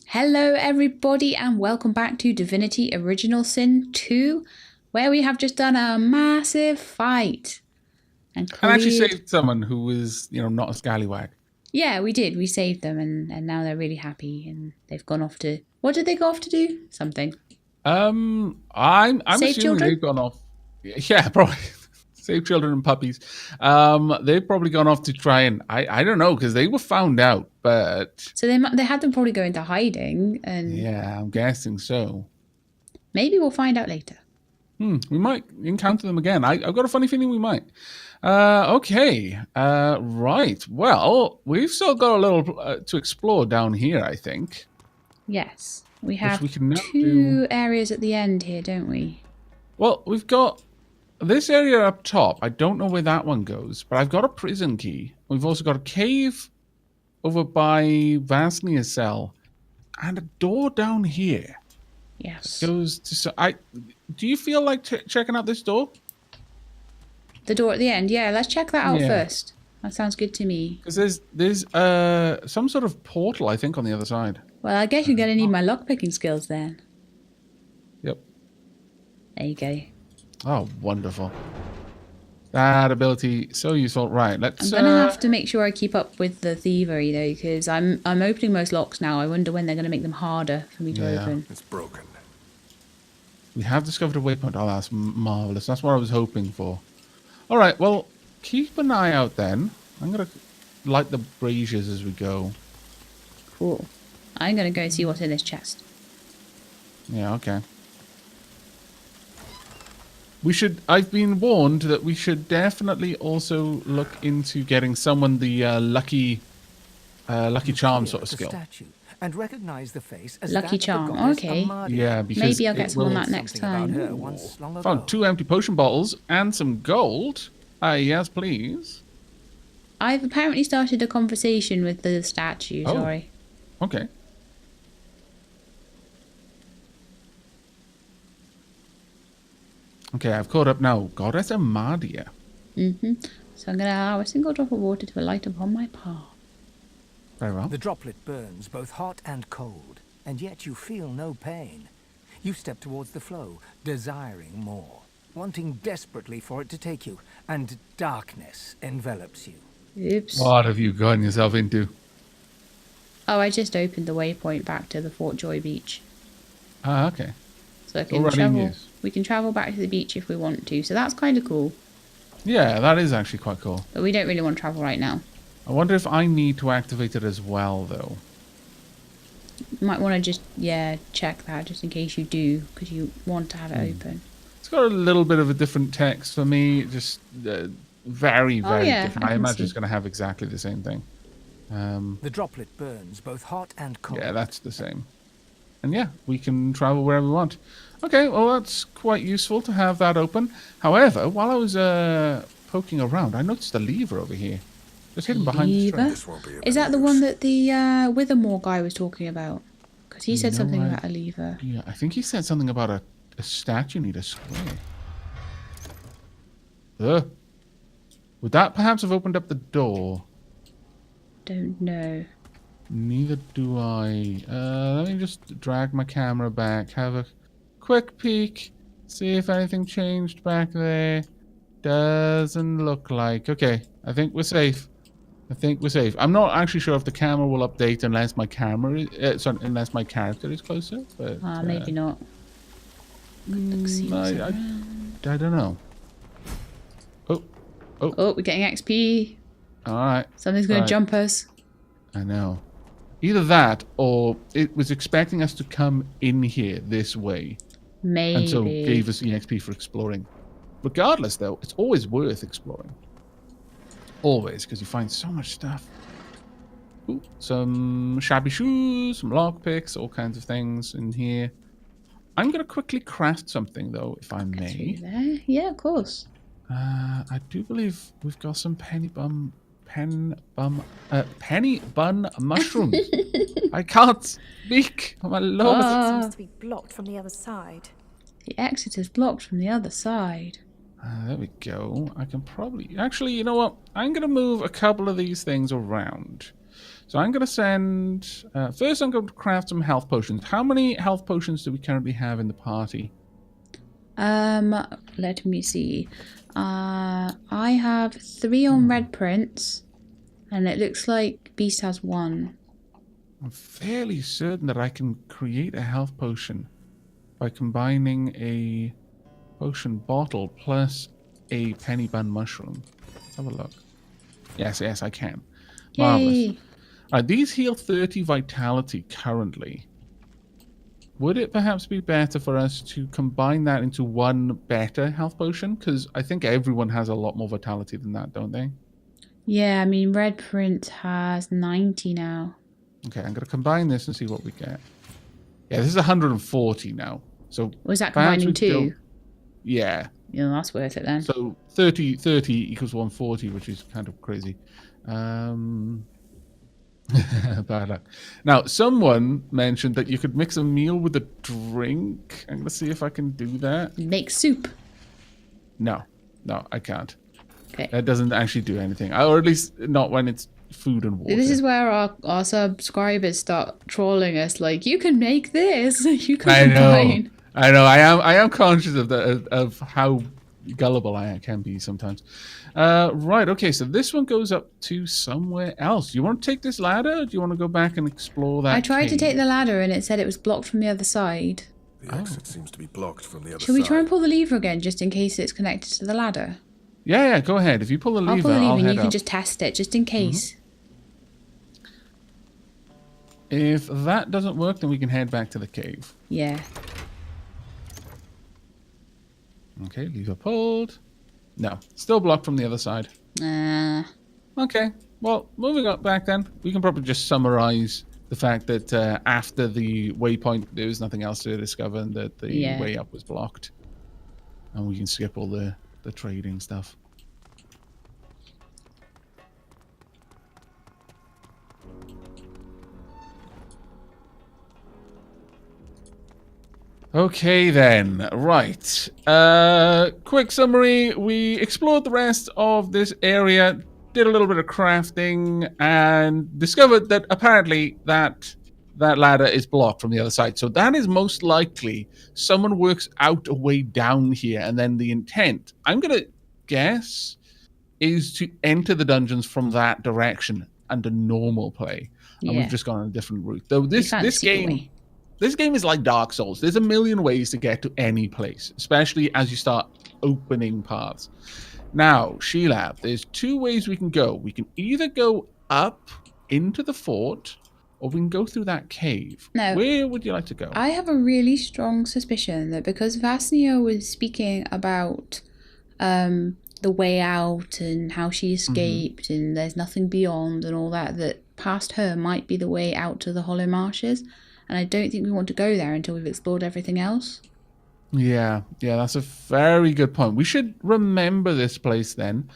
Hello everybody and welcome back to Divinity Original Sin 2, where we have just done a massive fight. And actually cleared... saved someone who was, not a scallywag. Yeah, we did. We saved them and now they're really happy and they've gone off to... What did they go off to do? Something. I'm Save assuming children? they've gone off. Yeah, probably save children and puppies. They've probably gone off to try and I don't know because they were found out, but So they had them probably go into hiding and... yeah, I'm guessing so. Maybe we'll find out later. We might encounter them again. I've got a funny feeling we might. Okay. Right. Well, we've still got a little to explore down here, I think. Yes. We have we can now two areas at the end here, don't we? Well, we've got this area up top. I don't know where that one goes, but I've got a prison key. We've also got a cave over by Vasnia's cell and a door down here. Yes. It goes to... do you feel like checking out this door? The door at the end? Yeah, let's check that out first. That sounds good to me. Because there's some sort of portal, I think, on the other side. Well, I guess you're going to need my lockpicking skills then. Yep. There you go. Oh, wonderful. That ability, so useful. Right, let's... I'm going to have to make sure I keep up with the thievery, though, because I'm opening most locks now. I wonder when they're going to make them harder for me to open. It's broken. We have discovered a waypoint. Oh, that's marvellous. That's what I was hoping for. All right, well, keep an eye out then. I'm going to light the braziers as we go. Cool. I'm going to go and see what's in this chest. Yeah, okay. We should... I've been warned that we should definitely also look into getting someone the lucky charm sort of skill. And recognize the face as Lucky charm, okay. Yeah, because maybe I'll get some on that next time. Found 2 empty potion bottles and some gold. Yes, please. I've apparently started a conversation with the statue, sorry. Okay. Okay, I've caught up now. Goddess Amadia. So I'm going to allow a single drop of water to alight upon my path. Very well. The droplet burns both hot and cold, and yet you feel no pain. You step towards the flow, desiring more, wanting desperately for it to take you, and darkness envelops you. Oops. What have you gotten yourself into? Oh, I just opened the waypoint back to the Fort Joy beach. Ah, okay. So I can travel. We can travel back to the beach if we want to, so that's kind of cool. Yeah, that is actually quite cool. But we don't really want to travel right now. I wonder if I need to activate it as well, though. You might want to just, check that just in case you do, because you want to have it open. It's got a little bit of a different text for me, just very, very different. I imagine it's going to have exactly the same thing. The droplet burns both hot and cold. Yeah, that's the same. And yeah, we can travel wherever we want. Okay, well, that's quite useful to have that open. However, while I was poking around, I noticed a lever over here. Just hidden behind the tree. Is that the one that the Withermore guy was talking about? Because he said something about a lever. Yeah, I think he said something about a statue need a square. Would that perhaps have opened up the door? Don't know. Neither do I. Let me just drag my camera back, have a quick peek, see if anything changed back there. Doesn't look like. Okay, I think we're safe. I'm not actually sure if the camera will update unless my unless my character is closer. But maybe not. I don't know. Oh, we're getting XP. All right. Something's going to jump us. I know. Either that, or it was expecting us to come in here this way. Maybe. And so gave us EXP for exploring. Regardless, though, it's always worth exploring. Always, because you find so much stuff. Ooh, some shabby shoes, some lockpicks, all kinds of things in here. I'm going to quickly craft something, though, if I may. There. Yeah, of course. I do believe we've got some penny bun mushrooms. I can't speak. Oh, my lord. It seems to be blocked from the other side. The exit is blocked from the other side. There we go. I can probably... Actually, you know what? I'm going to move a couple of these things around. So I'm going to send... first, I'm going to craft some health potions. How many health potions do we currently have in the party? Let me see. I have 3 on Red Prince, and it looks like Beast has 1. I'm fairly certain that I can create a health potion by combining a potion bottle plus a penny bun mushroom. Let's have a look. Yes, I can. Marvelous. Yay! These heal 30 vitality currently. Would it perhaps be better for us to combine that into one better health potion? Because I think everyone has a lot more vitality than that, don't they? Yeah, I mean, Red Prince has 90 now. Okay, I'm going to combine this and see what we get. Yeah, this is 140 now. So Was that perhaps combining we 2? don't- Yeah. Yeah, that's worth it then. So 30 equals 140, which is kind of crazy. Bad luck. Now, someone mentioned that you could mix a meal with a drink. I'm going to see if I can do that. Make soup. No, I can't. Okay. That doesn't actually do anything. Or at least not when it's food and water. This is where our subscribers start trolling us. Like, you can make this. You can I combine. know. I am conscious of how gullible I can be sometimes. Right. Okay. So this one goes up to somewhere else. You want to take this ladder? Or do you want to go back and explore that? I tried to cave? take the ladder and it said it was blocked from the other side. The exit seems to be blocked from the other Shall we side. try and pull the lever again, just in case it's connected to the ladder? Yeah. Go ahead. If you pull the lever, I'll pull the lever and head you can up. just test it, just in case. If that doesn't work, then we can head back to the cave. Yeah. Okay. Lever pulled. No. Still blocked from the other side. Okay. Well, moving up back then, we can probably just summarize the fact that after the waypoint, there was nothing else to discover and that the way up was blocked. And we can skip all the trading stuff. Okay then, right. Quick summary. We explored the rest of this area, did a little bit of crafting, and discovered that apparently that ladder is blocked from the other side. So that is most likely someone works out a way down here, and then the intent, I'm going to guess, is to enter the dungeons from that direction under normal play. And we've just gone on a different route. Though this game... This game is like Dark Souls. There's a million ways to get to any place, especially as you start opening paths. Now, Sheilab, there's 2 ways we can go. We can either go up into the fort, or we can go through that cave. No. Where would you like to go? I have a really strong suspicion that because Vasnia was speaking about the way out and how she escaped and there's nothing beyond and all that, that past her might be the way out to the Hollow Marshes. And I don't think we want to go there until we've explored everything else. Yeah, that's a very good point. We should remember this place then,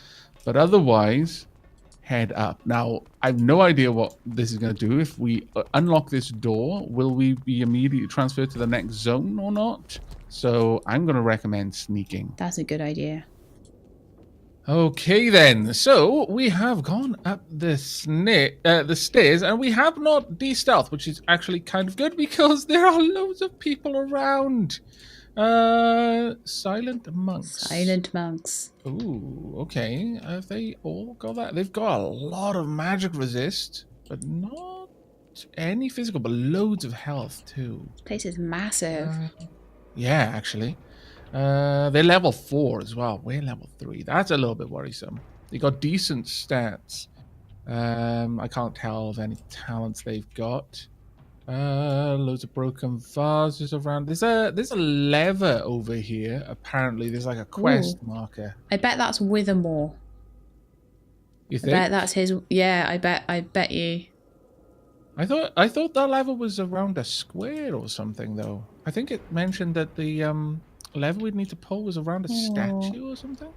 but otherwise, head up. Now, I have no idea what this is going to do. If we unlock this door, will we be immediately transferred to the next zone or not? So I'm going to recommend sneaking. That's a good idea. Okay then, so we have gone up the stairs and we have not de-stealth, which is actually kind of good because there are loads of people around. Silent monks. Silent monks. Ooh, okay. Have they all got that? They've got a lot of magic resist, but not any physical, but loads of health too. This place is massive. Yeah, actually. They're level 4 as well. We're level 3. That's a little bit worrisome. They got decent stats. I can't tell of any talents they've got. Loads of broken vases around. There's a lever over here. Apparently, there's like a quest marker. I bet that's Withermore. You think? I bet that's his. Yeah, I bet you. I thought that lever was around a square or something, though. I think it mentioned that the lever we'd need to pull was around a statue or something.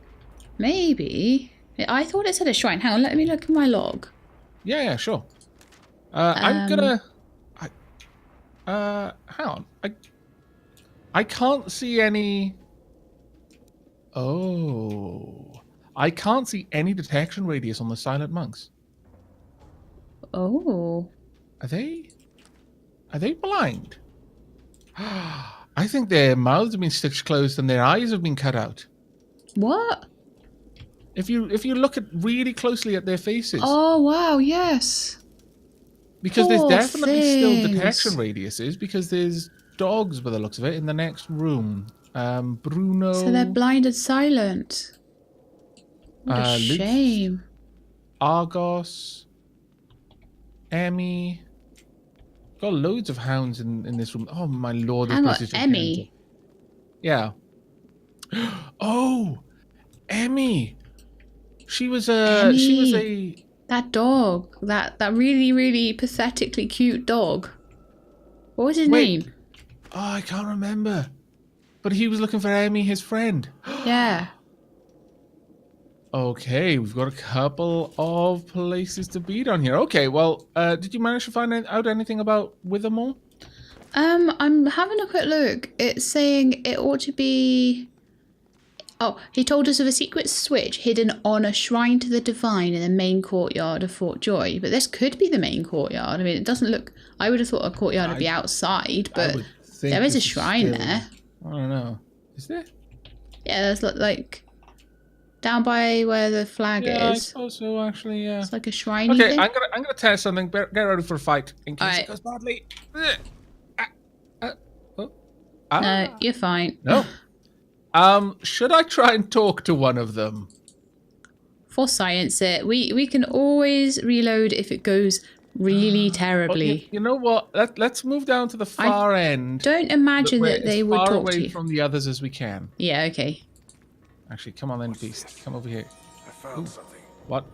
Maybe. I thought it said a shrine. Hang on, let me look at my log. Yeah, sure. I'm gonna. Hang on. I can't see any. Oh, I can't see any detection radius on the silent monks. Oh. Are they blind? I think their mouths have been stitched closed and their eyes have been cut out. What? If you look at really closely at their faces. Oh, wow, yes. Because there's Poor definitely still things. detection radiuses because there's dogs by the looks of it in the next room. Bruno. So they're blind and silent. What a Luke, shame. Argos. Emmy. Got loads of hounds in this room. Oh my lord, this Hang place on, is Emmy. gigantic. Yeah. Oh, Emmy. She was a That dog. That really, really pathetically cute dog. What was his name? Oh, I can't remember. But he was looking for Emmy, his friend. Yeah. Okay, we've got a couple of places to be down here. Okay, well, did you manage to find out anything about Withermore? I'm having a quick look. It's saying it ought to be... Oh, he told us of a secret switch hidden on a shrine to the divine in the main courtyard of Fort Joy. But this could be the main courtyard. I mean, it doesn't look... I would have thought a courtyard would be outside, but there is a shrine there. I don't know. Is there? Yeah, there's like... Down by where the flag is. I suppose so, actually, yeah. It's like a shrine. Okay, I'm gonna test something. Get ready for a fight in case it goes badly. No, you're fine. No. Should I try and talk to one of them? For science it. We can always reload if it goes really terribly. Well, you know what? Let's move down to the far end. Don't imagine that they would far talk away to you. from the others as we can. Yeah, okay. Actually, come on then, Beast. Come over here. I found something. What?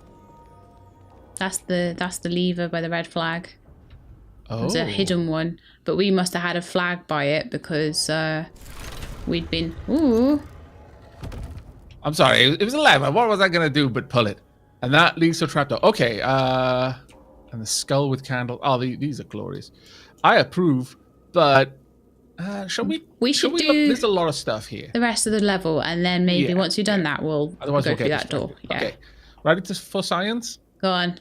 That's the lever by the red flag. Oh. It's a hidden one, but we must have had a flag by it because we'd been. Ooh. I'm sorry. It was a lever. What was I gonna do but pull it? And that leads to a trapdoor. Okay. And the skull with candle. Oh, these are glorious. I approve, but shall we? We should do. Look? There's a lot of stuff here. The rest of the level, and then maybe once we've done that, we'll Otherwise, go we'll through get that door. distracted. Yeah. Okay. Ready for science? Go on.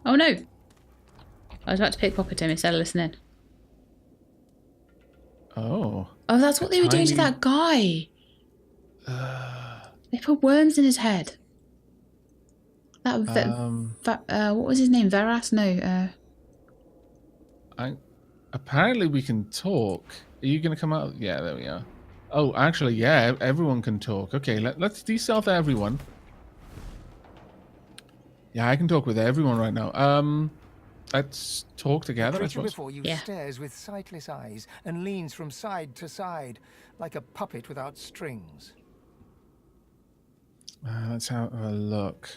Oh no! I was about to pickpocket him instead of listening. Oh. Oh, that's what they were doing to that guy. They put worms in his head. That what was his name? Veras? No. Apparently we can talk. Are you going to come out? Yeah, there we are. Oh, actually, yeah, everyone can talk. Okay, let's de-stealth everyone. Yeah, I can talk with everyone right now. Let's talk together, I The creature suppose. before you stares with sightless eyes and leans from side to side like a puppet without strings. Let's have a look.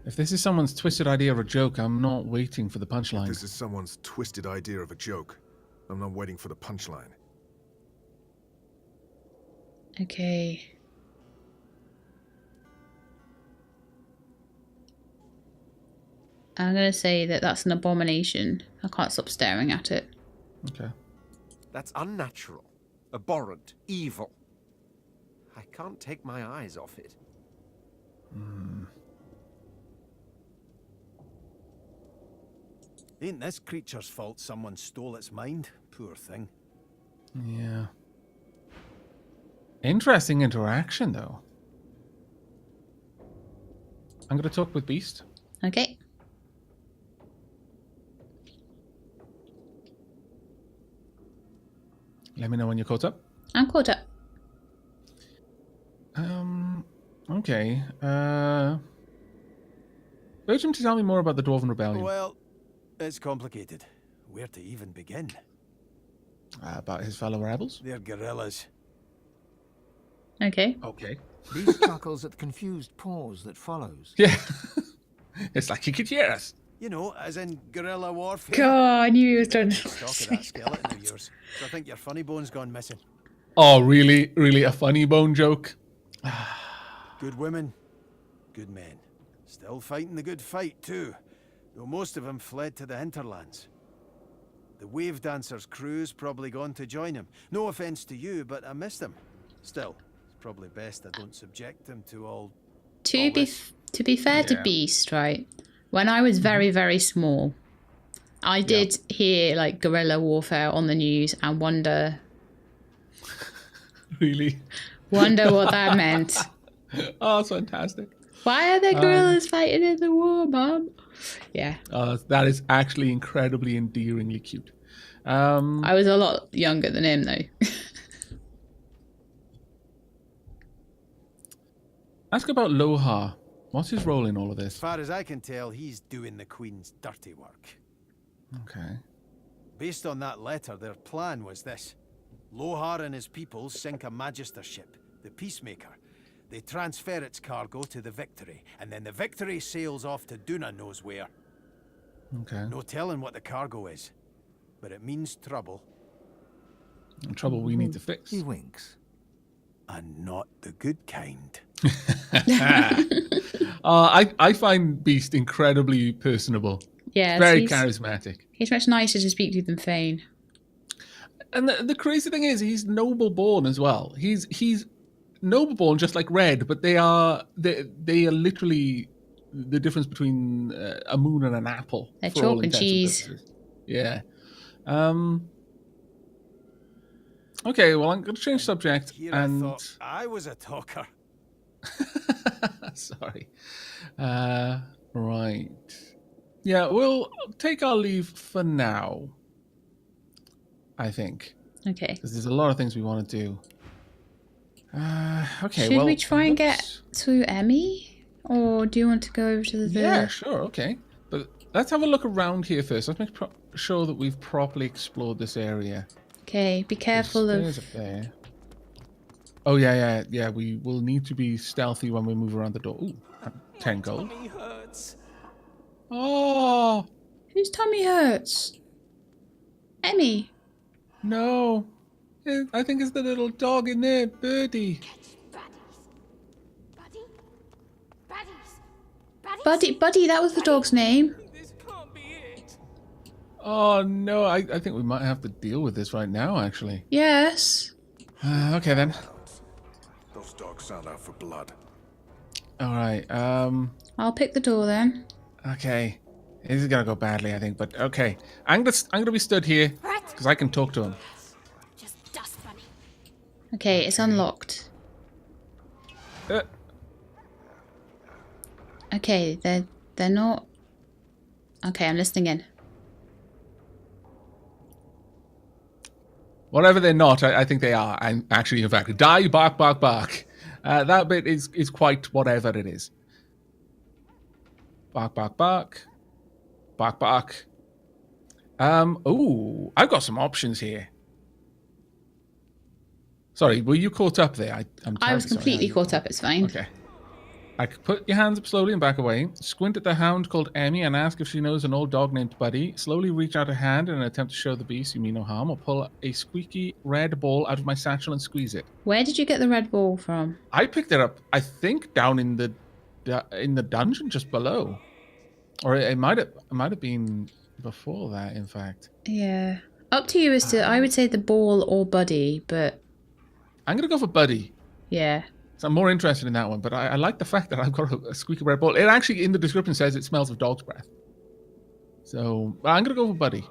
If this is someone's twisted idea of a joke, I'm not waiting for the punchline. This is someone's twisted idea of a joke. I'm not waiting for the punchline. Okay. I'm going to say that that's an abomination. I can't stop staring at it. Okay. That's unnatural, abhorrent, evil. I can't take my eyes off it. Ain't this creature's fault someone stole its mind? Poor thing. Yeah. Interesting interaction, though. I'm going to talk with Beast. Okay. Let me know when you're caught up. I'm caught up. Okay. Urge him to tell me more about the Dwarven Rebellion. Well, it's complicated. Where to even begin? About his fellow rebels? They're guerrillas. Okay. Okay. Beast chuckles at the confused pause that follows. Yeah. It's like he could hear us. You know, as in guerrilla warfare. God, I knew he was trying to Stock of say that skeleton of yours. So I think your funny bone's gone missing. Oh, really? Really a funny bone joke? Good women, good men. Still fighting the good fight, too. Though most of them fled to the hinterlands. The wave dancer's crew's probably gone to join him. No offense to you, but I missed him. Still, it's probably best I don't subject him to all To be this. to be fair to Beast, right? When I was very, very small, I did hear like guerrilla warfare on the news and wonder Really? what that meant. Oh, it's fantastic. Why are there gorillas fighting in the war, Mum? Yeah. That is actually incredibly endearingly cute. I was a lot younger than him, though. Ask about Lohar. What's his role in all of As this? far as I can tell, he's doing the Queen's dirty work. Okay. Based on that letter, their plan was this. Lohar and his people sink a Magister ship, the Peacemaker. They transfer its cargo to the Victory, and then the Victory sails off to Duna knows where. Okay. No telling what the cargo is, but it means trouble. Trouble we need to fix. He winks. And not the good kind. I find Beast incredibly personable. Yeah, Very charismatic. He's much nicer to speak to than Fane. And the crazy thing is, he's noble born as well. He's noble born, just like Red, but they are literally the difference between a moon and an apple. They're for all chalk and intents cheese. purposes. Yeah. Okay, well, I'm going to change subject. Here and I thought I was a talker. Sorry. Right. Yeah, we'll take our leave for now, I think. Okay. Because there's a lot of things we want to do. Okay, Should well, we try and get to Emmy? Or do you want to go over to the... Yeah, sure, okay. But let's have a look around here first. Let's make sure that we've properly explored this area. Okay, be careful There's of... stairs up there. Oh, yeah. We will need to be stealthy when we move around the door. Ooh, 10 gold. Tummy hurts. Oh, Whose tummy hurts? Emmy. no. I think it's the little dog in there, Birdie. Buddy, that was the dog's name. This can't be it. Oh, no. I think we might have to deal with this right now, actually. Yes. Okay, then. Those dogs sound out for blood. All right. I'll pick the door then. Okay. This is going to go badly, I think, but okay. I'm gonna be stood here because I can talk to him. Just dust bunny. Okay, it's unlocked. Uh, Okay, they're not... Okay, I'm listening in. Whatever they're not, I think they are. I'm actually, in fact, die, bark, bark, bark. That bit is quite whatever it is. Bark, bark, bark. Bark, bark. Ooh, I've got some options here. Sorry, were you caught up there? I was completely caught up, it's fine. Okay. I could put your hands up slowly and back away. Squint at the hound called Emmy and ask if she knows an old dog named Buddy. Slowly reach out a hand in an attempt to show the beast you mean no harm, or pull a squeaky red ball out of my satchel and squeeze it. Where did you get the red ball from? I picked it up, I think, down in the dungeon just below, or it might have been before that, in fact. Yeah. Up to you as to, I would say the ball or Buddy, but... I'm gonna go for Buddy. Yeah. So I'm more interested in that one, but I like the fact that I've got a squeaky red ball. It actually, in the description, says it smells of dog's breath. So I'm gonna go for Buddy.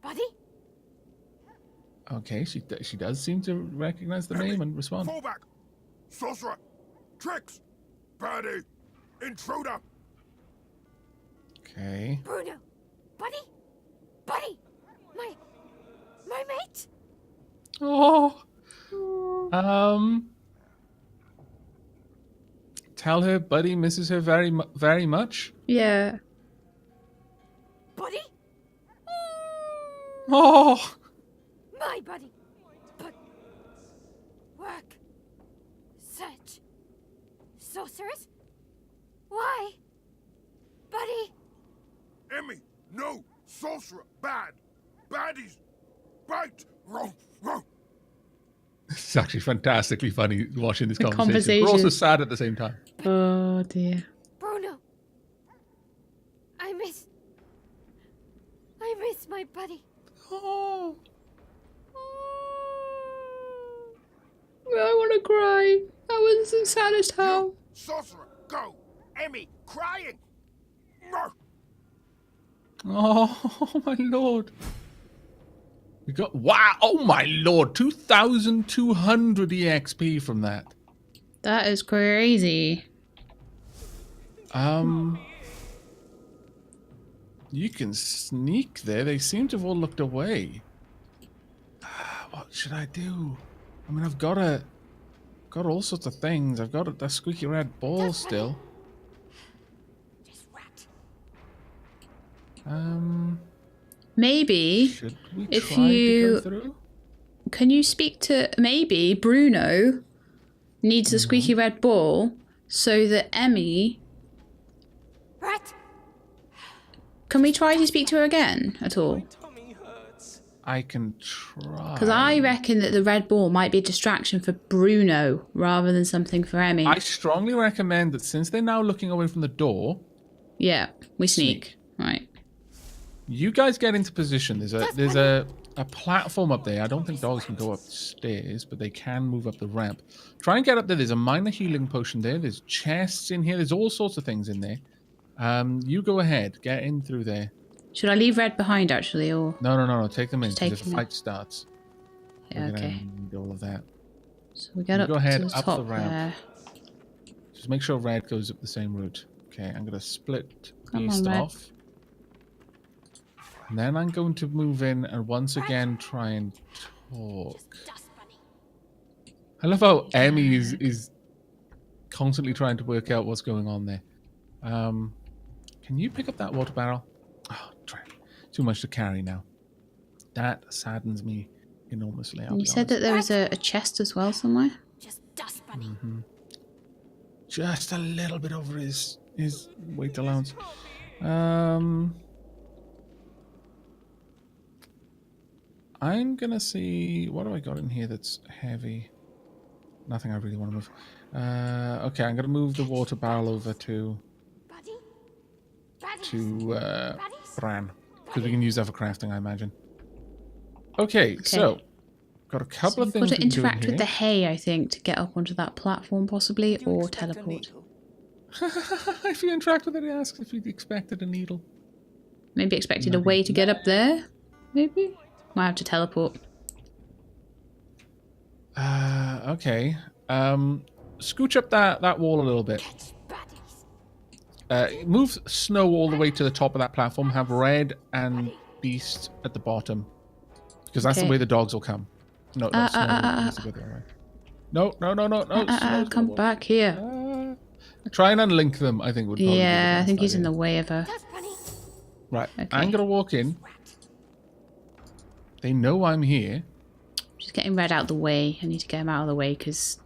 Buddy? Okay, she does seem to recognize the name and respond. Fallback! Sorcerer! Tricks! Birdie! Intruder! Okay. Bruno? Buddy? Buddy? My mate? Oh. Tell her Buddy misses her very much. Yeah. Buddy? Oh. My buddy. But work. Search. Sorceress? Why? Buddy? Emmy! No! Sorcerer! Bad! Baddies! Bite! Row! Row! It's actually fantastically funny watching this The conversation. But also sad at the same time. Oh dear. Bruno. I miss My buddy. Oh. I want to cry. That was the saddest how. You, sorcerer, go! Emmy, crying! No! Oh my lord. We got wow, oh my lord, 2,200 EXP from that. That is crazy. You can sneak there. They seem to have all looked away. What should I do? I mean, I've got all sorts of things. I've got a squeaky red ball still. This rat. Maybe Should we if try you to go through? can you speak to maybe Bruno needs a squeaky red ball so that Emmy. Rat. Can we try to speak to her again at all? Tummy hurts. I can try. Because I reckon that the red ball might be a distraction for Bruno rather than something for Emmy. I strongly recommend that since they're now looking away from the door, Yeah, we sneak. Right. you guys get into position. There's a platform up there. I don't think dogs can go upstairs, but they can move up the ramp. Try and get up there. There's a minor healing potion there. There's chests in here. There's all sorts of things in there. You go ahead. Get in through there. Should I leave red behind actually, or No. Take them in Just because if take the them in. fight starts, yeah, we're gonna okay. need all of that. So we get You up go ahead, to the up top the ramp. there. Just make sure red goes up the same route. Okay, I'm gonna split Come on, beast Red. off. And then I'm going to move in and once again try and talk. Dust bunny. I love how Emmy is constantly trying to work out what's going on there. Can you pick up that water barrel? Oh, too much to carry now. That saddens me enormously. And you said that there was a chest as well somewhere. Just dust bunny. Just a little bit over his weight allowance. I'm gonna see what do I got in here that's heavy. Nothing I really want to move. Okay, I'm gonna move the water barrel over to Buddy. Buddies. Bran because we can use that for crafting, I imagine. Okay, so got a couple of You've things got to we can do in interact with the hay, I think, to get up onto that platform possibly, Do you or expect a teleport. needle? If you interact with it, it asks if you expected a needle. Maybe expected a way to get up there. Maybe might have to teleport. Okay. Scooch up that wall a little bit. Buddies. Move Snow all the way to the top of that platform. Have Red and Beast at the bottom. Because that's the Okay. way the dogs will come. No, Snow is the way they're right. No. Snow's Come gonna back here. walk. Try and unlink them, I think would probably be the Yeah, I best think he's in idea. the way of her. Dust bunny. Right, Okay. I'm going to walk in. They know I'm here. Just getting Red out the way. I need to get him out of the way because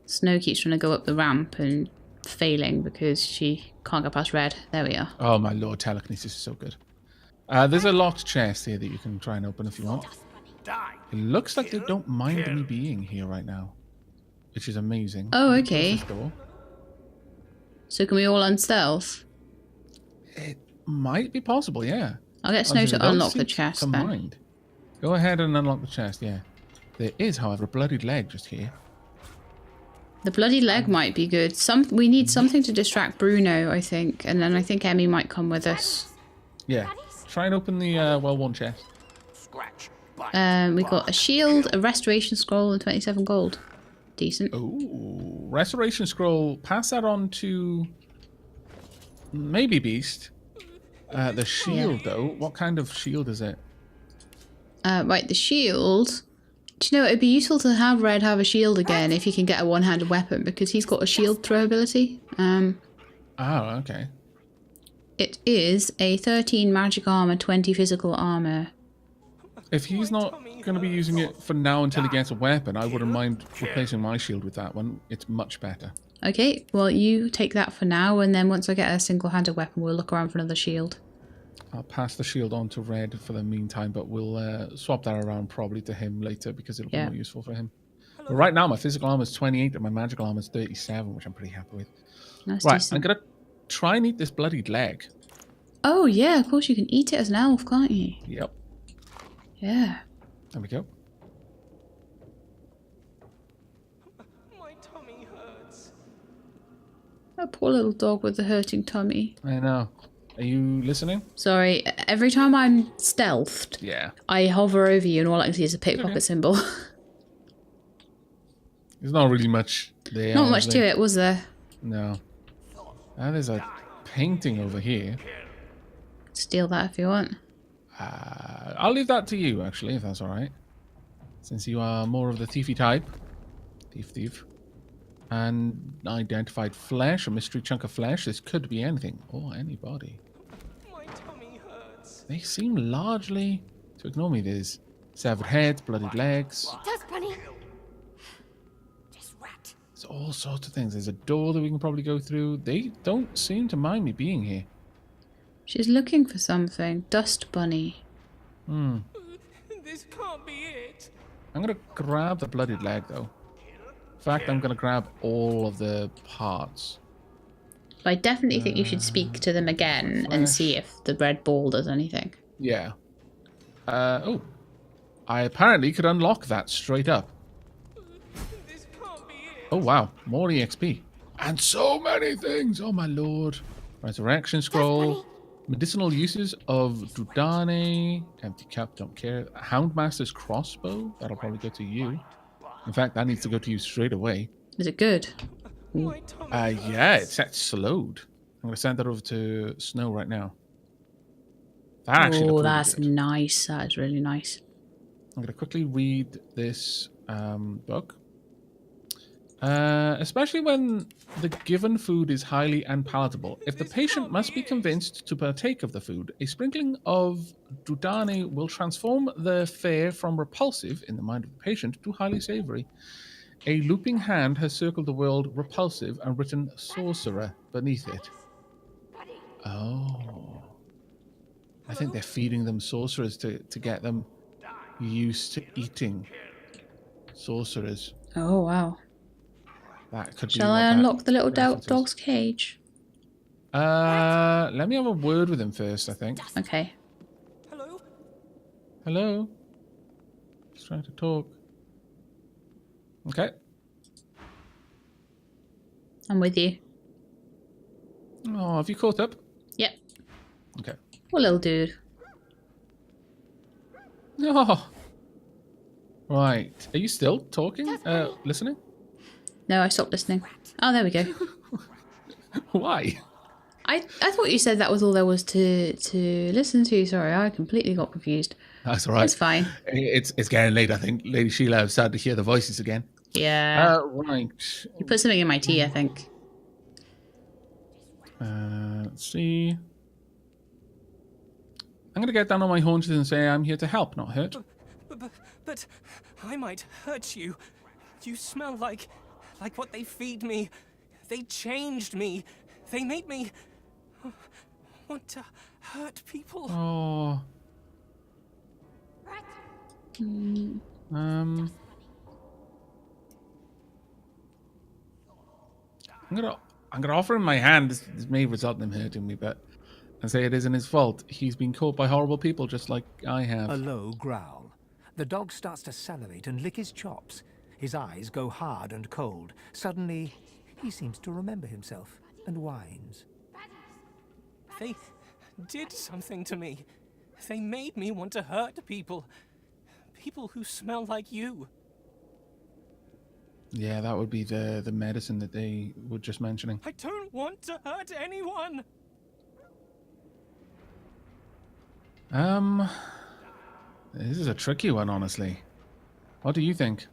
Snow keeps trying to go up the ramp and failing because she can't get past Red. There we are. Oh my lord, telekinesis is so good. There's a locked chest here that you can try and open if you want. Die! It looks like they don't mind me being here right now, which is amazing. Oh, Close okay. this door. So can we all unstealth? It might be possible, yeah. I'll get Snow Honestly, to they don't unlock the seem chest to then. mind. Go ahead and unlock the chest, yeah. There is, however, a bloodied leg just here. The bloody leg might be good. We need something to distract Bruno, I think, and then I think Emmy might come with us. Yeah. Try and open the well-worn chest. Scratch. We got a shield, a restoration scroll, and 27 gold. Decent. Ooh, restoration scroll. Pass that on to maybe Beast. The shield, though. What kind of shield is it? Right, the shield. Do you know, it'd be useful to have Red have a shield again if he can get a one-handed weapon, because he's got a shield throw ability. Oh, okay. It is a 13 magic armor, 20 physical armor. If he's not going to be using it for now until he gets a weapon, I wouldn't mind replacing my shield with that one. It's much better. Okay, well, you take that for now, and then once I get a single-handed weapon, we'll look around for another shield. I'll pass the shield on to Red for the meantime, but we'll swap that around probably to him later because it'll be more useful for him. But right now, my physical armor is 28 and my magical armor is 37, which I'm pretty happy with. That's Right, decent. I'm going to try and eat this bloodied leg. Oh, yeah, of course you can eat it as an elf, can't you? Yep. Yeah. There we go. My tummy hurts. That poor little dog with the hurting tummy. I know. Are you listening? Sorry, every time I'm stealthed, Yeah. I hover over you and all I can see is a pickpocket symbol. There's not really much there. Not much to it, was there? No. That is a painting over here. Steal that if you want. I'll leave that to you, actually, if that's alright. Since you are more of the thiefy type. Thief. Unidentified flesh, a mystery chunk of flesh. This could be anything or anybody. My tummy hurts. They seem largely to ignore me. There's severed heads, bloodied legs. Dust bunny. This rat. There's all sorts of things. There's a door that we can probably go through. They don't seem to mind me being here. She's looking for something. Dust bunny. This can't be it. I'm going to grab the bloodied leg, though. In fact, I'm going to grab all of the parts. I definitely think you should speak to them again and see if the red ball does anything. Yeah. Oh. I apparently could unlock that straight up. This can't be it. Oh, wow. More EXP. And so many things. Oh, my lord. Resurrection scroll. Medicinal uses of Dudane. Empty cup, don't care. Houndmaster's crossbow. That'll probably go to you. In fact, that needs to go to you straight away. Is it good? My tummy Yeah, it's set slowed. I'm going to send that over to Snow right now. That actually Oh, looks really that's good. nice. That is really nice. I'm going to quickly read this book. Especially when the given food is highly unpalatable. If the patient must be convinced to partake of the food, a sprinkling of Dudane will transform the fare from repulsive in the mind of the patient to highly savory. A looping hand has circled the word repulsive and written sorcerer beneath it. Oh. I think they're feeding them sorcerers to get them used to eating sorcerers. Oh, wow. That could be. Shall I unlock the little dog's cage? Let me have a word with him first, I think. Okay. Hello? Hello? He's trying to talk. Okay. I'm with you. Oh, have you caught up? Yep. Okay. Poor little dude. Oh. Right. Are you still talking? Listening? No, I stopped listening. Oh, there we go. Why? I thought you said that was all there was to listen to. Sorry, I completely got confused. That's all right. It's fine. It's getting late, I think. Lady Sheila, I've started to hear the voices again. Yeah. Right. You put something in my tea, I think. Let's see. I'm going to get down on my haunches and say I'm here to help, not hurt. But I might hurt you. You smell like what they feed me. They changed me. They made me want to hurt people. Oh. Rat. I'm gonna offer him my hand. This may result in him hurting me, but I say it isn't his fault. He's been caught by horrible people, just like I have. A low growl. The dog starts to salivate and lick his chops. His eyes go hard and cold. Suddenly, he seems to remember himself and whines. They did something to me. They made me want to hurt people. People who smell like you. Yeah, that would be the medicine that they were just mentioning. I don't want to hurt anyone. This is a tricky one, honestly. What do you think?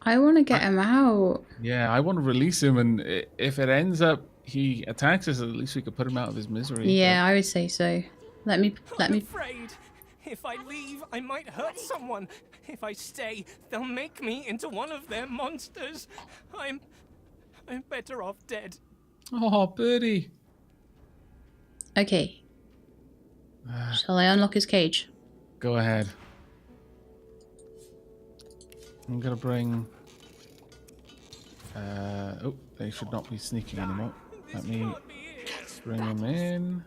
I want to get him out. Yeah, I want to release him, and if it ends up he attacks us, at least we could put him out of his misery. Yeah, I would say so. Let me. I'm afraid. If I leave, I might hurt someone. If I stay, they'll make me into one of their monsters. I'm better off dead. Oh, Birdie. Okay. Shall I unlock his cage? Go ahead. I'm gonna bring. Oh, they should not be sneaking anymore. Let me bring him in.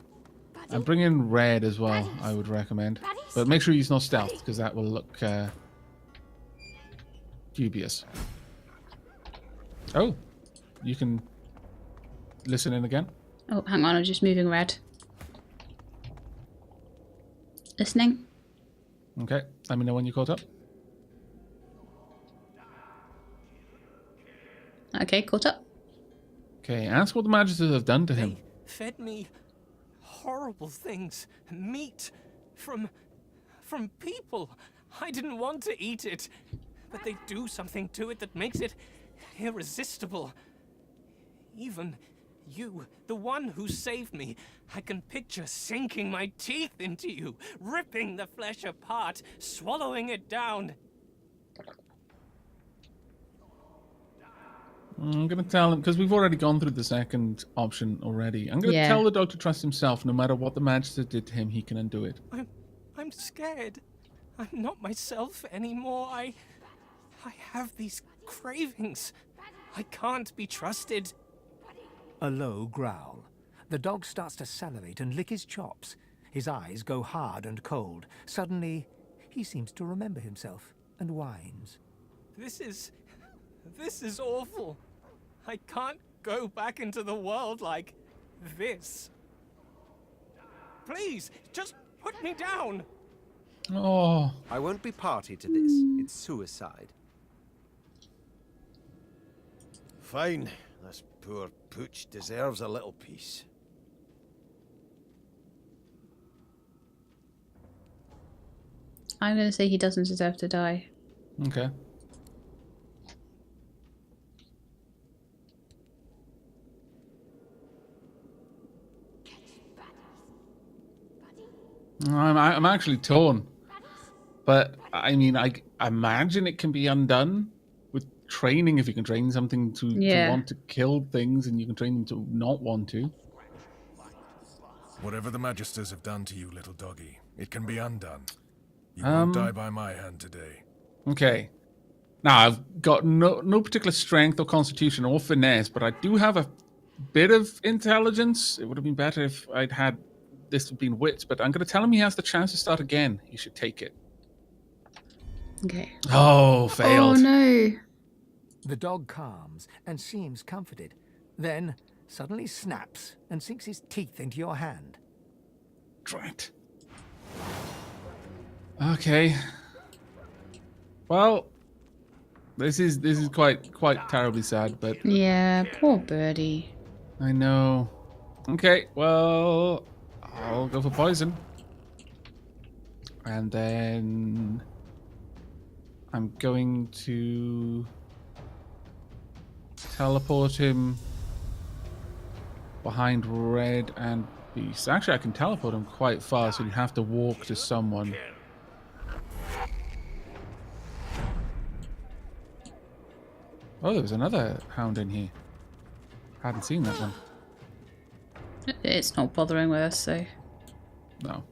And bring in red as well, I would recommend. But make sure he's not stealth, because that will look dubious. Oh, you can listen in again. Oh, hang on, I'm just moving red. Listening. Okay, let me know when you're caught up. Okay, caught up. Okay, ask what the Magisters have done to him. They fed me horrible things. Meat from people. I didn't want to eat it, but they do something to it that makes it irresistible. Even you, the one who saved me, I can picture sinking my teeth into you, ripping the flesh apart, swallowing it down. I'm going to tell him, because we've already gone through the second option already. I'm going to tell the dog to trust himself. No matter what the Magister did to him, he can undo it. I'm scared. I'm not myself anymore. I have these cravings. I can't be trusted. A low growl. The dog starts to salivate and lick his chops. His eyes go hard and cold. Suddenly, he seems to remember himself and whines. This is awful. I can't go back into the world like this. Please, just put me down. Oh. I won't be party to this. It's suicide. Fine. This poor pooch deserves a little peace. I'm going to say he doesn't deserve to die. Okay. I'm actually torn. But, I mean, I imagine it can be undone with training. If you can train something to want to kill things, and you can train them to not want to. Whatever the Magisters have done to you, little doggy, it can be undone. You won't die by my hand today. Okay. Now, I've got no particular strength or constitution or finesse, but I do have a bit of intelligence. It would have been better if I'd had this had been wits, but I'm going to tell him he has the chance to start again. He should take it. Okay. Oh, failed. Oh, no. The dog calms and seems comforted, then suddenly snaps and sinks his teeth into your hand. Drat. Okay. Well, this is quite terribly sad, but Yeah, poor birdie. I know. Okay, well, I'll go for poison. And then I'm going to teleport him behind Red and Beast. Actually, I can teleport him quite far, so you have to walk to someone. Oh, there was another hound in here. Hadn't seen that one. It's not bothering with us, so... No.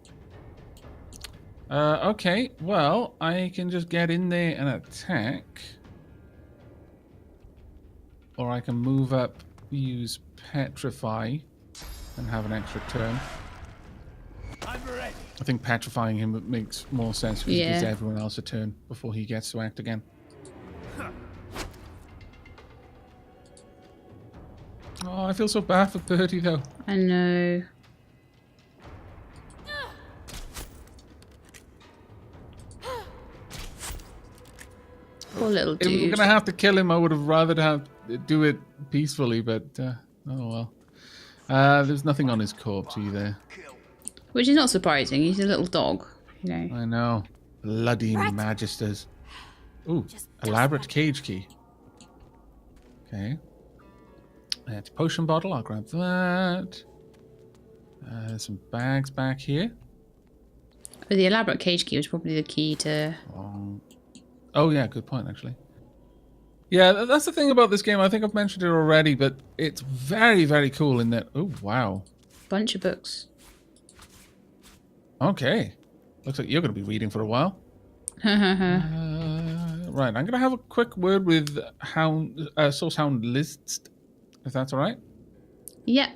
Okay, well, I can just get in there and attack. Or I can move up, use Petrify, and have an extra turn. I'm ready. I think petrifying him makes more sense because it gives everyone else a turn before he gets to act again. Oh, I feel so bad for Birdie though. I know. Poor little dude. If we're gonna have to kill him, I would have rather do it peacefully, but oh well. There's nothing on his corpse either. Which is not surprising. He's a little dog, you know. I know. Bloody Magisters. Ooh, elaborate cage key. Okay. That's a potion bottle. I'll grab that. Some bags back here. But the elaborate cage key was probably the key to... Oh yeah, good point actually. Yeah, that's the thing about this game. I think I've mentioned it already, but it's very, very cool in that... Oh, wow. Bunch of books. Okay. Looks like you're going to be reading for a while. Right, I'm going to have a quick word with source-hound lists, if that's all right. Yeah.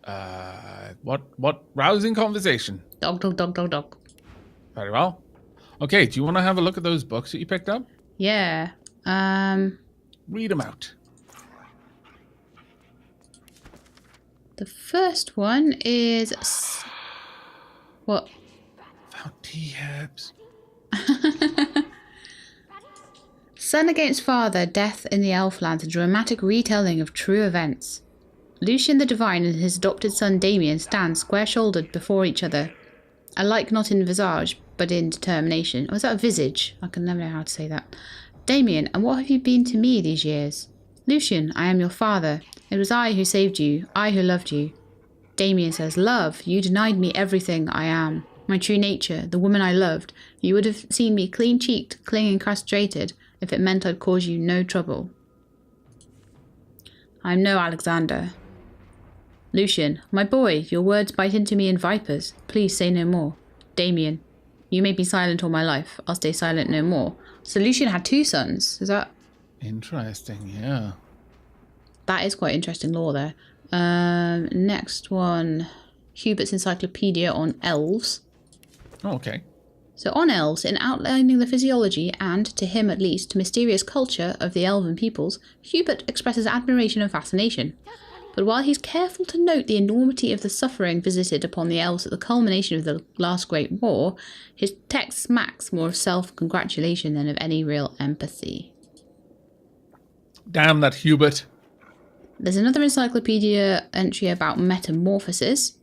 What rousing conversation? Dog, dog, dog, dog, dog. Very well. Okay, do you want to have a look at those books that you picked up? Yeah. Read them out. The first one is... What? Found tea herbs. Son against father, death in the Elflands, a dramatic retelling of true events. Lucian the Divine and his adopted son Damien stand square-shouldered before each other, alike not in visage, but in determination. Or is that a visage? I can never know how to say that. Damien, and what have you been to me these years? Lucian, I am your father. It was I who saved you, I who loved you. Damien says, love, you denied me everything I am. My true nature, the woman I loved. You would have seen me clean-cheeked, clinging castrated, if it meant I'd cause you no trouble. I'm no Alexander. Lucian, my boy, your words bite into me in vipers. Please say no more. Damien, you made me silent all my life. I'll stay silent no more. So Lucian had 2 sons. Is that... Interesting, yeah. That is quite interesting lore there. Next one. Hubert's Encyclopedia on Elves. Oh, okay. So on Elves, in outlining the physiology and, to him at least, mysterious culture of the elven peoples, Hubert expresses admiration and fascination. But while he's careful to note the enormity of the suffering visited upon the elves at the culmination of the last great war, his text smacks more of self-congratulation than of any real empathy. Damn that Hubert. There's another encyclopedia entry about metamorphosis.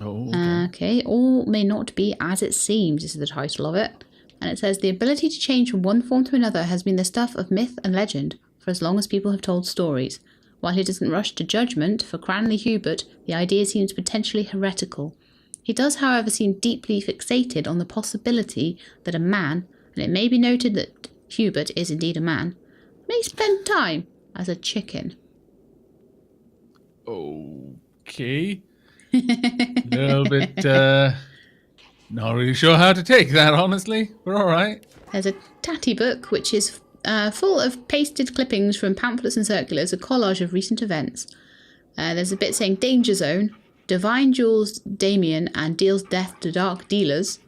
Oh, okay. Okay, all may not be as it seems, is the title of it. And it says, the ability to change from one form to another has been the stuff of myth and legend for as long as people have told stories. While he doesn't rush to judgment, for Cranley Hubert, the idea seems potentially heretical. He does, however, seem deeply fixated on the possibility that a man, and it may be noted that Hubert is indeed a man, may spend time as a chicken. Okay. Little bit, not really sure how to take that, honestly. We're all right. There's a tatty book, which is full of pasted clippings from pamphlets and circulars, a collage of recent events. There's a bit saying Danger Zone, Divine Jewels Damien, and deals death to dark dealers.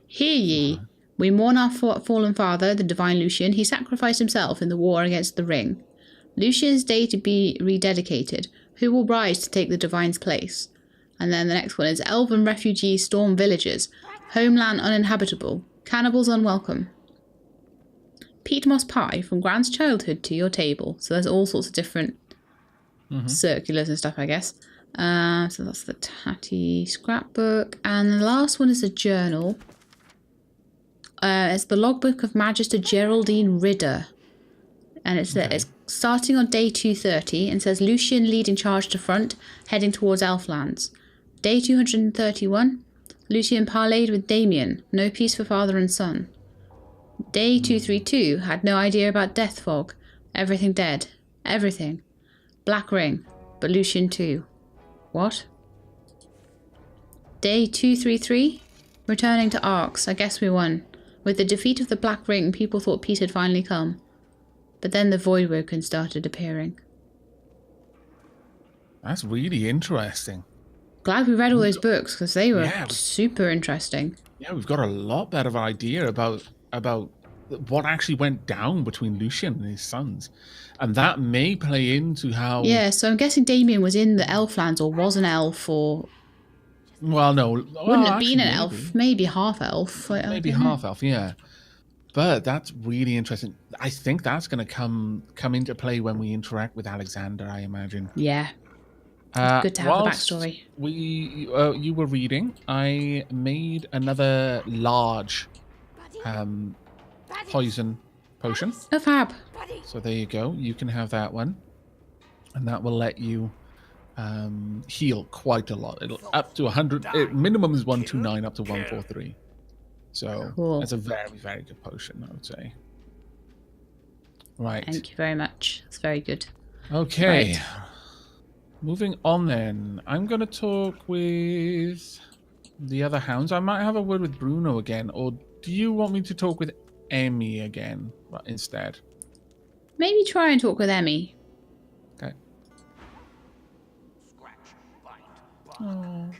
Hear ye, we mourn our fallen father, the Divine Lucian. He sacrificed himself in the war against the Ring. Lucian's day to be rededicated. Who will rise to take the Divine's place? And then the next one is Elven refugees storm villages. Homeland uninhabitable. Cannibals unwelcome. Peat moss pie from Grand's childhood to your table. So there's all sorts of different circulars and stuff, I guess. So that's the tatty scrapbook. And the last one is a journal. It's the logbook of Magister Geraldine Ridder. And it's starting on day 230 and says Lucian leading charge to front, heading towards Elflands. Day 231, Lucian parleyed with Damien. No peace for father and son. Day 232 had no idea about death fog. Everything dead. Everything. Black ring, but Lucian too. What? Day 233, returning to Arx. I guess we won. With the defeat of the Black Ring, people thought peace had finally come. But then the Voidwoken started appearing. That's really interesting. Glad we read all those books, because they were super interesting. Yeah, we've got a lot better of an idea about what actually went down between Lucian and his sons. And that may play into how... Yeah, so I'm guessing Damien was in the Elflands, or was an elf, or... Well, no. Wouldn't have been an elf. Maybe half-elf. Maybe half-elf, yeah. But that's really interesting. I think that's going to come into play when we interact with Alexander, I imagine. Yeah. It's good to have the backstory. You were reading, I made another large poison potion. Oh, fab. So there you go. You can have that one. And that will let you heal quite a lot. It'll up to 100. Minimum is 129, up to 143. So cool. It's a very, very good potion, I would say. Right. Thank you very much. It's very good. Okay. Right. Moving on then. I'm going to talk with the other hounds. I might have a word with Bruno again. Or do you want me to talk with Emmy again instead? Maybe try and talk with Emmy. Okay. Oh.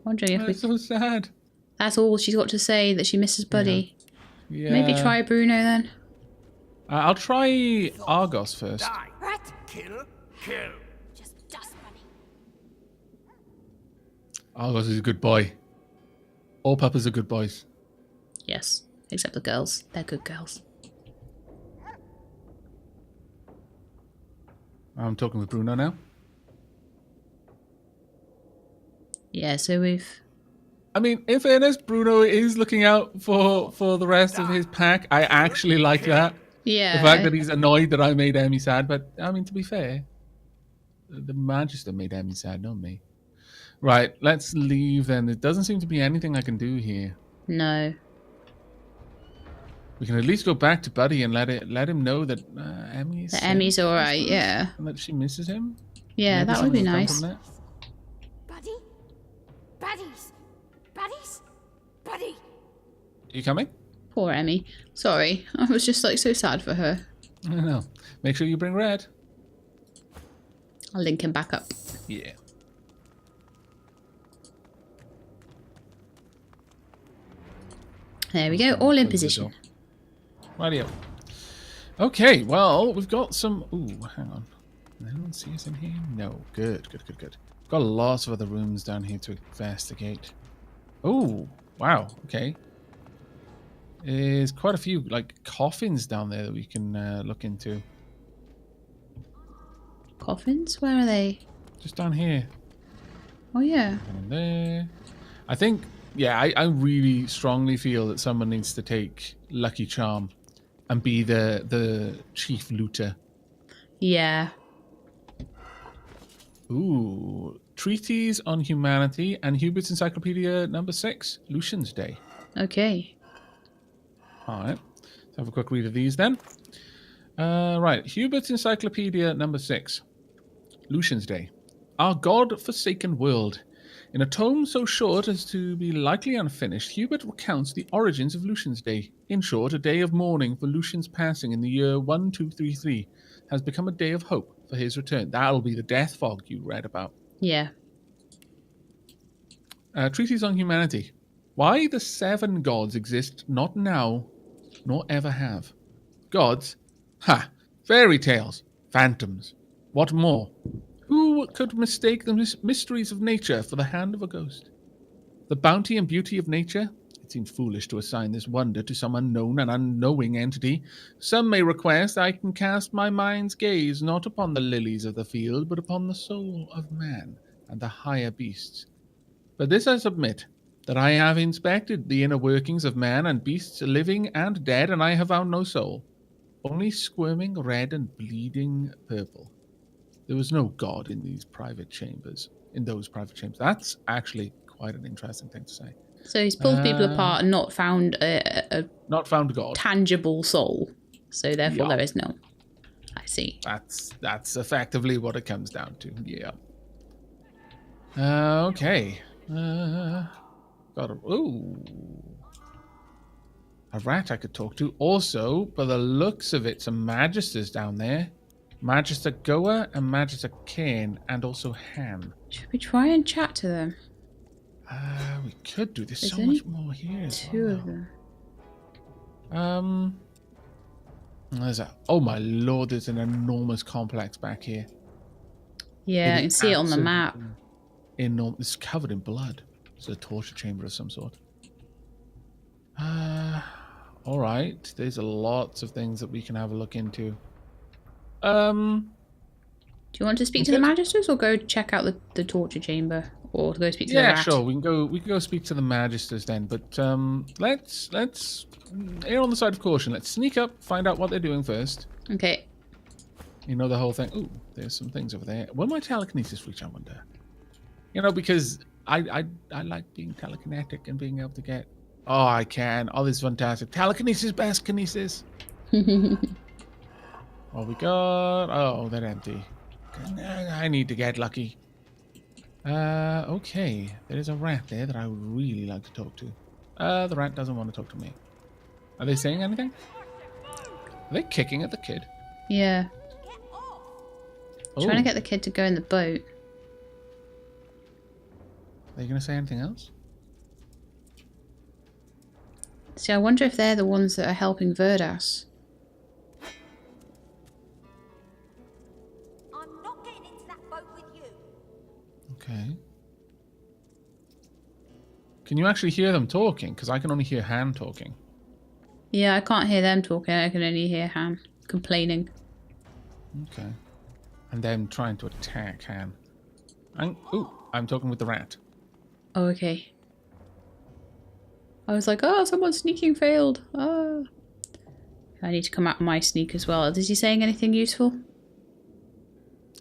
Wondering if we... That's so sad. That's all she's got to say, that she misses Buddy. Yeah. Maybe try Bruno then. I'll try Argos first. Die. Rat! Kill. Kill. Just dust bunny. Argos is a good boy. All puppies are good boys. Yes, except the girls. They're good girls. I'm talking with Bruno now. Yeah, so we've... I mean, in fairness, Bruno is looking out for the rest of his pack. I actually like that. Yeah. The fact that he's annoyed that I made Emmy sad, but I mean, to be fair, the Magister made Emmy sad, not me. Right, let's leave then. There doesn't seem to be anything I can do here. No. We can at least go back to Buddy and let him know that Emmy is The safe, Emmy's alright, yeah. and that she misses him. Yeah, Maybe that would be something will come nice. from that. Buddy? Buddies! Buddies? Buddy! You coming? Poor Emmy. Sorry, I was just like so sad for her. I don't know. Make sure you bring Red. I'll link him back up. Yeah. There we go, all in position. Radio. Okay, well, we've got some... Ooh, hang on. Can anyone see us in here? No. Good, good, good, good. Got lots of other rooms down here to investigate. Oh, wow. Okay. There's quite a few, like, coffins down there that we can look into. Coffins? Where are they? Just down here. Oh, yeah. Down there. I think... Yeah, I really strongly feel that someone needs to take Lucky Charm and be the chief looter. Yeah. Ooh. Treatise on Humanity and Hubert's Encyclopedia number 6, Lucian's Day. Okay. Alright. Let's have a quick read of these then. Right. Hubert's Encyclopedia number 6, Lucian's Day. Our God-forsaken world. In a tome so short as to be likely unfinished, Hubert recounts the origins of Lucian's Day. In short, a day of mourning for Lucian's passing in the year 1233 has become a day of hope for his return. That'll be the death fog you read about. Yeah. Treatise on Humanity. Why the 7 gods exist not now, nor ever have. Gods? Ha! Fairy tales. Phantoms. What more? Who could mistake the mysteries of nature for the hand of a ghost? The bounty and beauty of nature? It seems foolish to assign this wonder to some unknown and unknowing entity. Some may request I can cast my mind's gaze not upon the lilies of the field, but upon the soul of man and the higher beasts. But this I submit, that I have inspected the inner workings of man and beasts, living and dead, and I have found no soul, only squirming red and bleeding purple. There was no God in these private chambers, That's actually quite an interesting thing to say. So he's pulled people apart and not found a not found God. Tangible soul. So therefore there is no. I see. That's effectively what it comes down to. Yeah. Okay. Got a rat I could talk to. Also, by the looks of it, some Magisters down there. Magister Goa and Magister Kane, and also Han. Should we try and chat to them? We could do. There's so only much more here. As two well. of them. There's a. Oh my lord! There's an enormous complex back here. Yeah, I can see it on the map. Enormous. It's covered in blood. It's a torture chamber of some sort. All right. There's lots of things that we can have a look into. Do you want to speak to the Magisters or go check out the torture chamber, or go speak to the rat? Yeah, sure. We can go speak to the Magisters then. But let's err on the side of caution. Let's sneak up, find out what they're doing first. Okay. You know the whole thing. Ooh, there's some things over there. Will my telekinesis reach? I wonder. You know, because I like being telekinetic and being able to get. Oh, I can. Oh, this is fantastic. Telekinesis, best kinesis. What we got? Oh, they're empty. I need to get lucky. Okay. There is a rat there that I would really like to talk to. The rat doesn't want to talk to me. Are they saying anything? Are they kicking at the kid? Yeah. Trying to get the kid to go in the boat. Are you going to say anything else? See, I wonder if they're the ones that are helping Verdas. I'm not getting into that boat with you. Okay. Can you actually hear them talking? Because I can only hear Han talking. Yeah, I can't hear them talking. I can only hear Han complaining. Okay. And them trying to attack Han. Ooh, I'm talking with the rat. Oh, okay. I was like, oh, someone's sneaking failed. Oh. I need to come out of my sneak as well. Is he saying anything useful?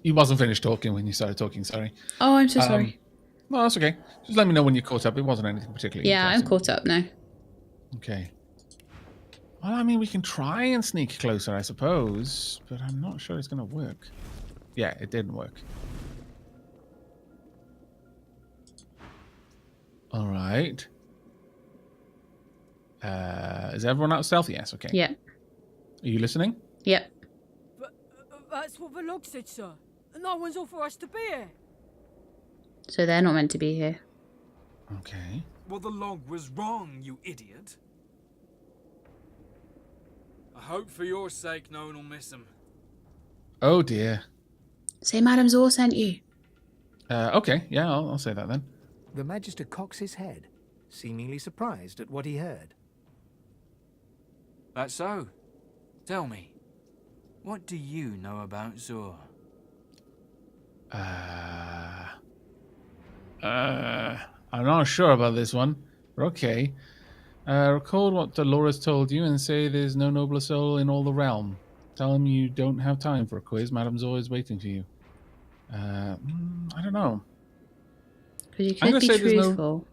He wasn't finished talking when you started talking, sorry. Oh, I'm so sorry. No, that's okay. Just let me know when you're caught up. It wasn't anything particularly Yeah, I'm interesting. caught up now. Okay. Well, I mean, we can try and sneak closer, I suppose, but I'm not sure it's going to work. Yeah, it didn't work. All right. Is everyone out stealth? Yes, okay. Yeah. Are you listening? Yep. But that's what the log said, sir. No one's offered us to be here. So they're not meant to be here. Okay. Well, the log was wrong, you idiot. I hope for your sake no one will miss him. Oh, dear. Say Madame Zor sent you. Okay, yeah, I'll say that then. The Magister cocks his head, seemingly surprised at what he heard. That's so. Tell me, what do you know about Zor? I'm not sure about this one, but okay. Record what Dolores told you and say there's no nobler soul in all the realm. Tell him you don't have time for a quiz. Madame Zor is waiting for you. I don't know. Because you could be truthful. No...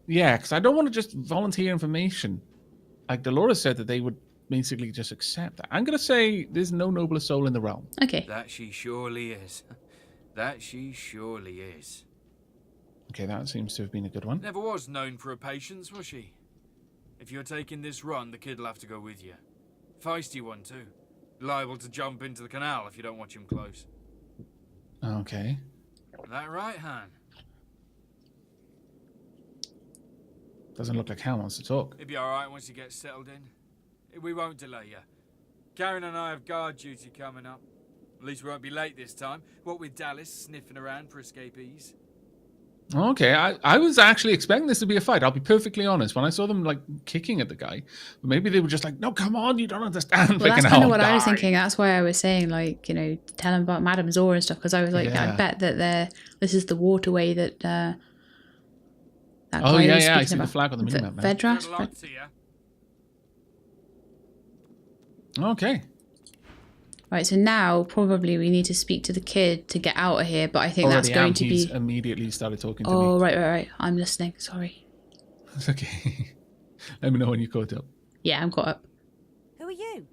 Yeah, because I don't want to just volunteer information. Like Dolores said that they would basically just accept that. I'm going to say there's no nobler soul in the realm. Okay. That she surely is. That she surely is. Okay, that seems to have been a good one. Never was known for her patience, was she? If you're taking this run, the kid'll have to go with you. Feisty one, too. Liable to jump into the canal if you don't watch him close. Okay. That right, Han? Doesn't look like Han wants to talk. He'll be alright once you get settled in. We won't delay you. Karen and I have guard duty coming up. At least we won't be late this time. What with Dallas sniffing around for escapees. Okay, I was actually expecting this to be a fight. I'll be perfectly honest. When I saw them like kicking at the guy, but maybe they were just like, "No, come on, you don't understand." Well, that's kind of what I was thinking. That's why I was saying, like, you know, tell him about Madame Zor and stuff. Because I was like, I bet that this is the waterway that. That oh guy yeah, I see about. the flag on the minimap now. Vedras. Okay. Right, so now probably we need to speak to the kid to get out of here, but I think that's going to be... He's immediately started talking to me. Oh, right. I'm listening. Sorry. It's okay. Let me know when you're caught up. Yeah, I'm caught up. Who are you?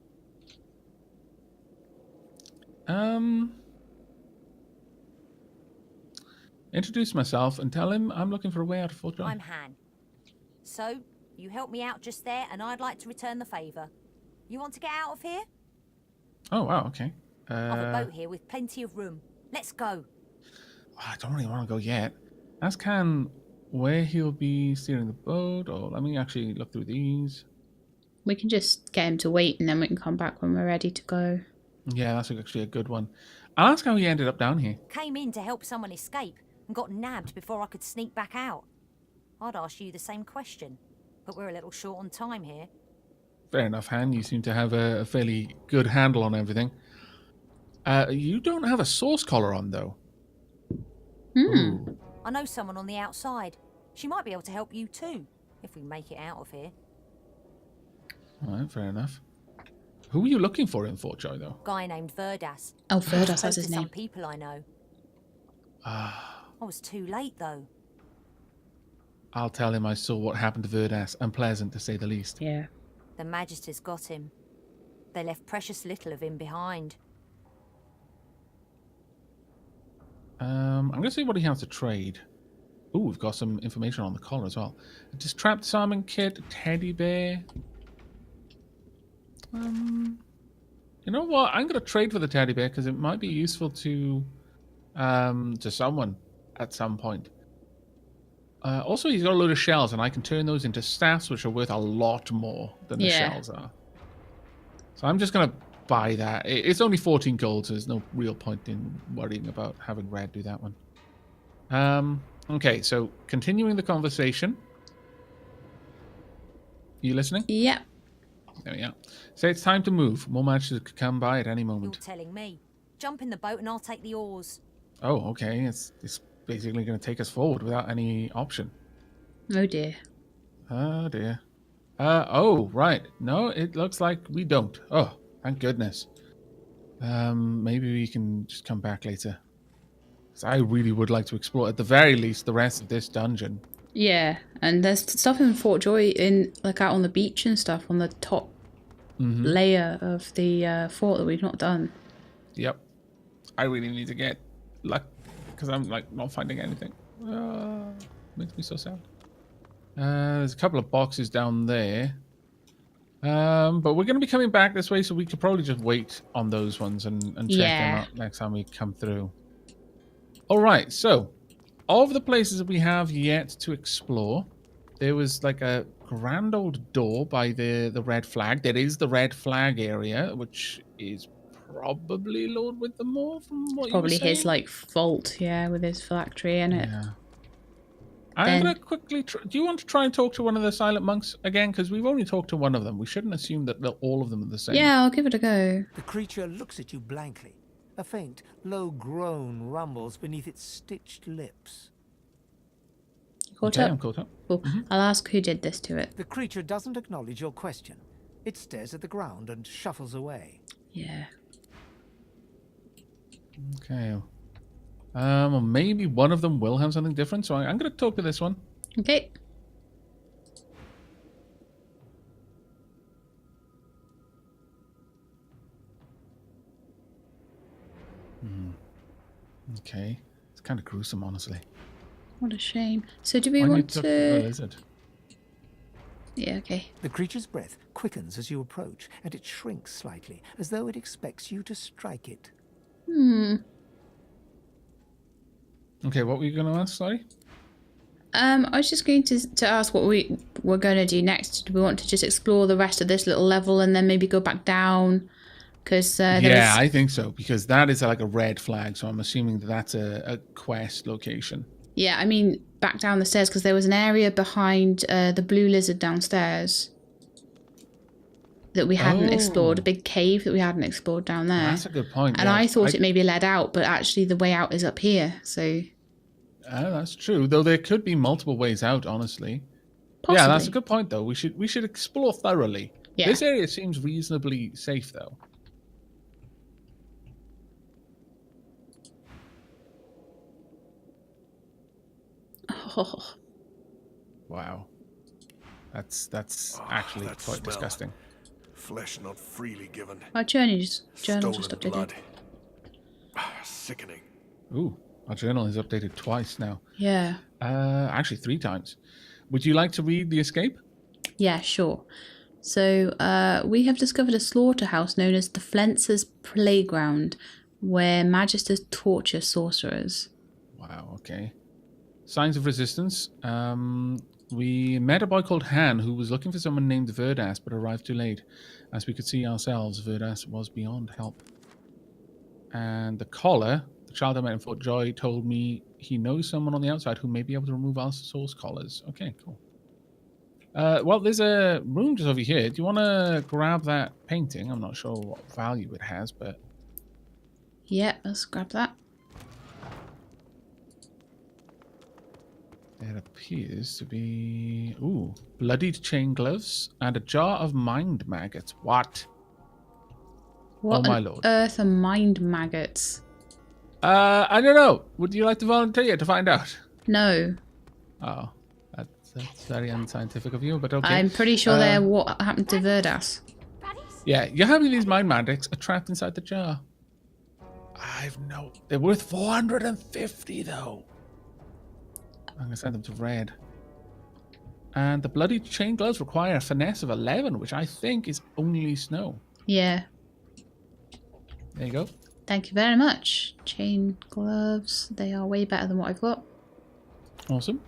Introduce myself and tell him I'm looking for a way out of Fort John. I'm Han. So, you helped me out just there, and I'd like to return the favour. You want to get out of here? Oh, wow, okay. I've a boat here with plenty of room. Let's go. I don't really want to go yet. Ask Han where he'll be steering the boat, or let me actually look through these. We can just get him to wait and then we can come back when we're ready to go. Yeah, that's actually a good one. I'll ask how he ended up down here. Came in to help someone escape and got nabbed before I could sneak back out. I'd ask you the same question, but we're a little short on time here. Fair enough, Han. You seem to have a fairly good handle on everything. You don't have a source collar on, though. I know someone on the outside. She might be able to help you too, if we make it out of here. All right, fair enough. Who are you looking for in Fort Joy, though? Guy named Verdas. Oh, Verdas, that's his Some name. people I know. I was too late, though. I'll tell him I saw what happened to Verdas. Unpleasant, to say the least. Yeah. The Magisters got him. They left precious little of him behind. I'm going to see what he has to trade. Ooh, we've got some information on the collar as well. A distrapped salmon kit, a teddy bear. You know what? I'm going to trade for the teddy bear because it might be useful to someone at some point. Also, he's got a load of shells, and I can turn those into staffs, which are worth a lot more than the shells are. So I'm just going to buy that. It's only 14 gold, so there's no real point in worrying about having Red do that one. Okay, so continuing the conversation. You listening? Yep. There we are. So it's time to move. More matches could come by at any moment. You're telling me. Jump in the boat and I'll take the oars. Oh, okay. It's basically going to take us forward without any option. Oh dear. Oh dear. Oh, right. No, it looks like we don't. Oh, thank goodness. Maybe we can just come back later. 'Cause I really would like to explore, at the very least, the rest of this dungeon. Yeah, and there's stuff in Fort Joy like out on the beach and stuff on the top layer of the fort that we've not done. Yep. I really need to get luck because I'm like not finding anything. Makes me so sad. There's a couple of boxes down there. But we're going to be coming back this way, so we could probably just wait on those ones and check them out next time we come through. All right, so of the places that we have yet to explore, there was like a grand old door by the red flag. There is the red flag area, which is probably Lord Withermore from what you were saying. Probably his like vault, yeah, with his phylactery in it. Yeah. I'm going to quickly... do you want to try and talk to one of the silent monks again? Because we've only talked to one of them. We shouldn't assume that all of them are the same. Yeah, I'll give it a go. The creature looks at you blankly. A faint, low groan rumbles beneath its stitched lips. Caught up? I'm caught up. Cool. I'll ask who did this to it. The creature doesn't acknowledge your question. It stares at the ground and shuffles away. Yeah. Okay. Or maybe one of them will have something different, so I'm going to talk to this one. Okay. Okay. It's kind of gruesome, honestly. What a shame. So do we want to... lizard? Yeah, okay. The creature's breath quickens as you approach, and it shrinks slightly, as though it expects you to strike it. Okay, what were you going to ask, sorry? I was just going to ask what we're going to do next. Do we want to just explore the rest of this little level and then maybe go back down? Because I think so, because that is like a red flag, so I'm assuming that that's a quest location. Yeah, I mean, back down the stairs, because there was an area behind the blue lizard downstairs that we hadn't explored, a big cave that we hadn't explored down there. That's a good point. And I thought it maybe led out, but actually the way out is up here, so... that's true, though there could be multiple ways out, honestly. Possibly. Yeah, that's a good point, though. We should explore thoroughly. Yeah. This area seems reasonably safe, though. Oh. Wow. That's actually that quite smell. Disgusting. Flesh not freely given. Our journal just Stolen updated. blood. Sickening. Ooh, our journal is updated twice now. Yeah. Actually 3 times. Would you like to read the escape? Yeah, sure. So, we have discovered a slaughterhouse known as the Flencer's Playground, where Magisters torture sorcerers. Wow, okay. Signs of resistance. We met a boy called Han who was looking for someone named Verdas, but arrived too late. As we could see ourselves, Verdas was beyond help. And the collar, the child I met in Fort Joy, told me he knows someone on the outside who may be able to remove our source collars. Okay, cool. Well, there's a room just over here. Do you want to grab that painting? I'm not sure what value it has, but... Yeah, let's grab that. There appears to be... Ooh, bloodied chain gloves and a jar of mind maggots. What? What my on lord. earth are mind maggots? I don't know. Would you like to volunteer to find out? No. Oh, that's very unscientific of you, but okay. I'm pretty sure they're what happened to Verdas. Yeah, you're having these mind maggots are trapped inside the jar. They're worth 450 though. I'm gonna send them to Red. And the bloody chain gloves require a finesse of 11, which I think is only snow. Yeah. There you go. Thank you very much. Chain gloves. They are way better than what I've got. Awesome.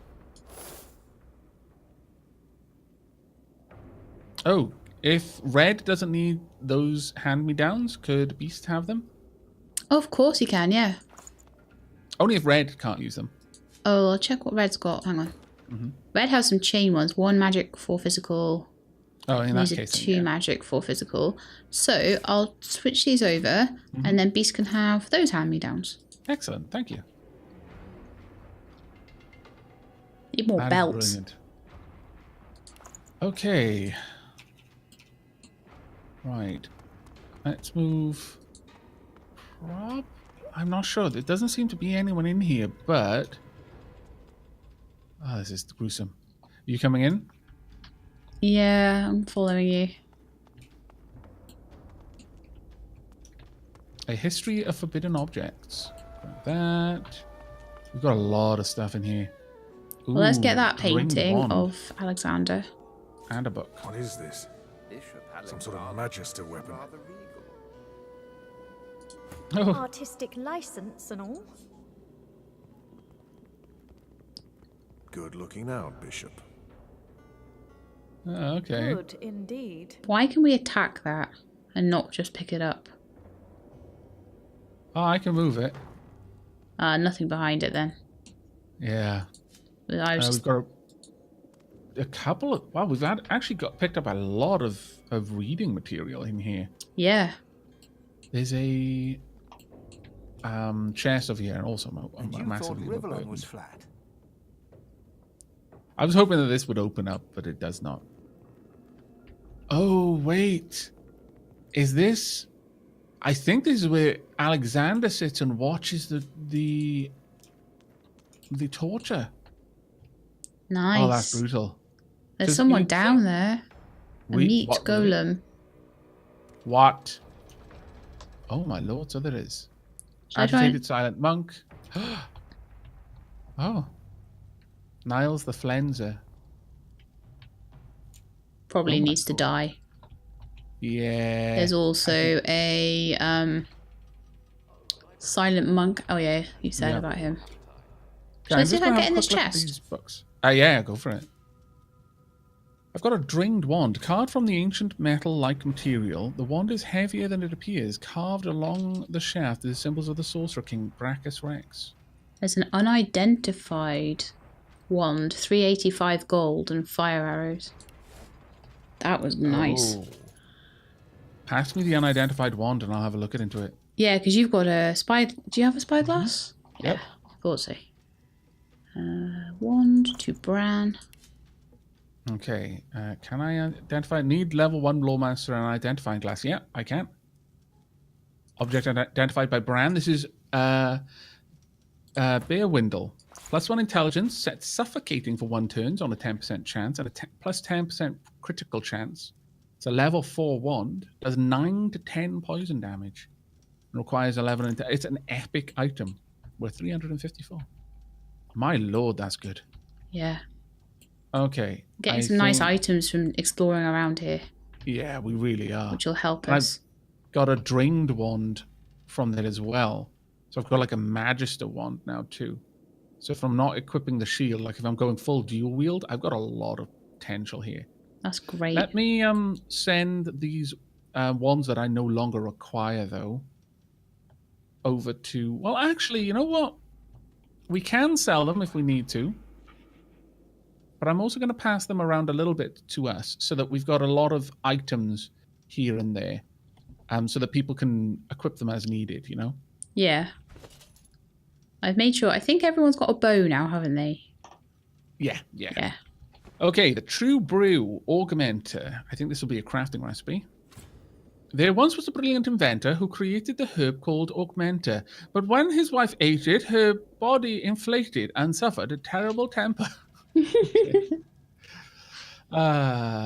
Oh, if Red doesn't need those hand-me-downs, could Beast have them? Oh, of course you can, yeah. Only if Red can't use them. Oh, I'll check what Red's got. Hang on. Red has some chain ones. 1 magic, 4 physical. Oh, in that These case, are then, 2 yeah. magic, 4 physical. So I'll switch these over, and then Beast can have those hand-me-downs. Excellent, thank you. Need more That is belts. brilliant. Okay. Right. Let's move. I'm not sure. There doesn't seem to be anyone in here, but... Oh, this is gruesome. Are you coming in? Yeah, I'm following you. A history of forbidden objects. Grab that. We've got a lot of stuff in here. Well, let's get Ooh, that ringed painting wand of Alexander. and a book. What is this? Some sort of magister weapon. Oh, Artistic license and all. Good looking out, Bishop. okay. Good indeed. Why can we attack that and not just pick it up? Oh, I can move it. Nothing behind it then. Yeah. I was We've just... got a couple of... Wow, we've actually picked up a lot of reading material in here. Yeah. There's a chest over here, and also And you thought massively Rivellon overburdened. was flat. I was hoping that this would open up, but it does not. Oh, wait. Is this... I think this is where Alexander sits and watches the torture. Nice. Oh, that's brutal. There's 'Cause someone you down think- there. A Wait, meat what, golem. What? Oh, my lord, so there is. Should I try and- Agitated silent monk. Oh. Niles the Flenser. Probably Oh my needs to God. die. Yeah. There's also a silent monk. Oh yeah, you said Yeah. about him. Yeah, Should I I'm see just if I gonna can have get in a this quick look at chest? these books. Yeah, go for it. I've got a dringed wand, carved from the ancient metal-like material. The wand is heavier than it appears. Carved along the shaft are the symbols of the Sorcerer King, Brachus Rex. There's an unidentified wand, 385 gold, and fire arrows. That was nice. Oh. Pass me the unidentified wand and I'll have a look into it. Yeah, because you've got a spy. Do you have a spyglass? Yep. Yeah, thought so. Wand to Bran. Okay, can I identify? Need level 1 Lawmaster and identifying glass. Yeah, I can. Object identified by Bran. This is Bearwindle. +1 intelligence, set suffocating for 1 turns on a 10% chance and a plus 10% critical chance. It's a level 4 wand. Does 9 to 10 poison damage. And requires 11. It's an epic item. We're 354. My lord, that's good. Yeah. Okay. Getting I some nice think- items from exploring around here, Yeah, we really are. which will help And us. I've got a drained wand from that as well. So I've got like a Magister wand now too. So if I'm not equipping the shield, like if I'm going full dual wield, I've got a lot of potential here. That's great. Let me send these wands that I no longer require though over to... Well, actually, you know what? We can sell them if we need to. But I'm also going to pass them around a little bit to us so that we've got a lot of items here and there. So that people can equip them as needed, you know? Yeah. I've made sure. I think everyone's got a bow now, haven't they? Yeah. Yeah. Okay, the True Brew Augmenter. I think this will be a crafting recipe. There once was a brilliant inventor who created the herb called Augmenter. But when his wife ate it, her body inflated and suffered a terrible temper.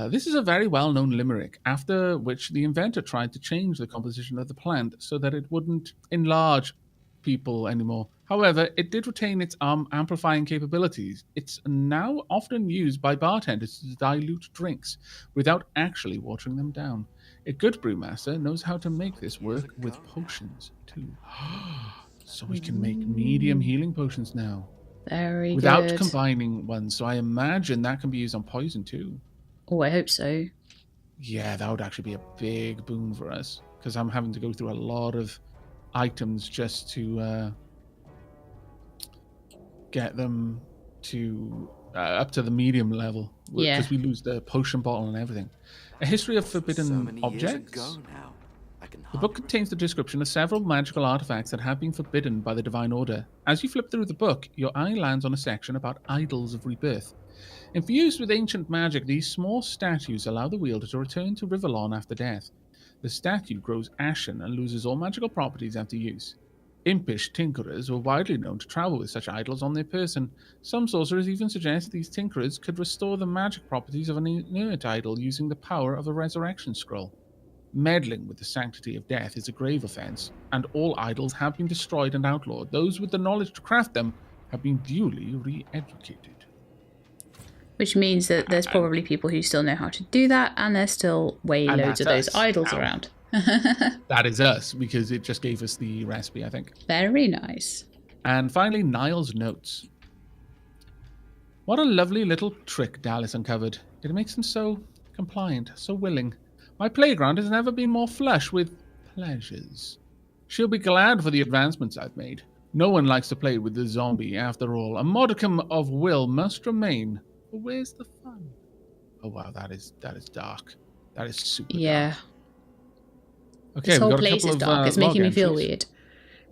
This is a very well-known limerick, after which the inventor tried to change the composition of the plant so that it wouldn't enlarge people anymore. However, it did retain its amplifying capabilities. It's now often used by bartenders to dilute drinks without actually watering them down. A good brewmaster knows how to make this work with potions too. So we can make medium healing potions now. Very without good. combining ones. So I imagine that can be used on poison too. Oh, I hope so. Yeah, that would actually be a big boon for us, because I'm having to go through a lot of items just to get them to up to the medium level. Yeah. Because we lose the potion bottle and everything. A history of forbidden objects. The book contains the description of several magical artifacts that have been forbidden by the Divine Order. As you flip through the book, your eye lands on a section about idols of rebirth. Infused with ancient magic, these small statues allow the wielder to return to Rivellon after death. The statue grows ashen and loses all magical properties after use. Impish tinkerers were widely known to travel with such idols on their person. Some sorcerers even suggest these tinkerers could restore the magic properties of an inert idol using the power of a resurrection scroll. Meddling with the sanctity of death is a grave offense, and all idols have been destroyed and outlawed. Those with the knowledge to craft them have been duly re-educated. Which means that there's probably people who still know how to do that, and there's still loads of those idols around. That is us, because it just gave us the recipe, I think. Very nice. And finally, Niall's notes. What a lovely little trick Dallas uncovered. It makes him so compliant, so willing. My playground has never been more flush with pleasures. She'll be glad for the advancements I've made. No one likes to play with the zombie, after all. A modicum of will must remain. But where's the fun? Oh wow, that is dark. That is super dark. Okay, this whole got a place couple is of, dark. It's making me feel weird.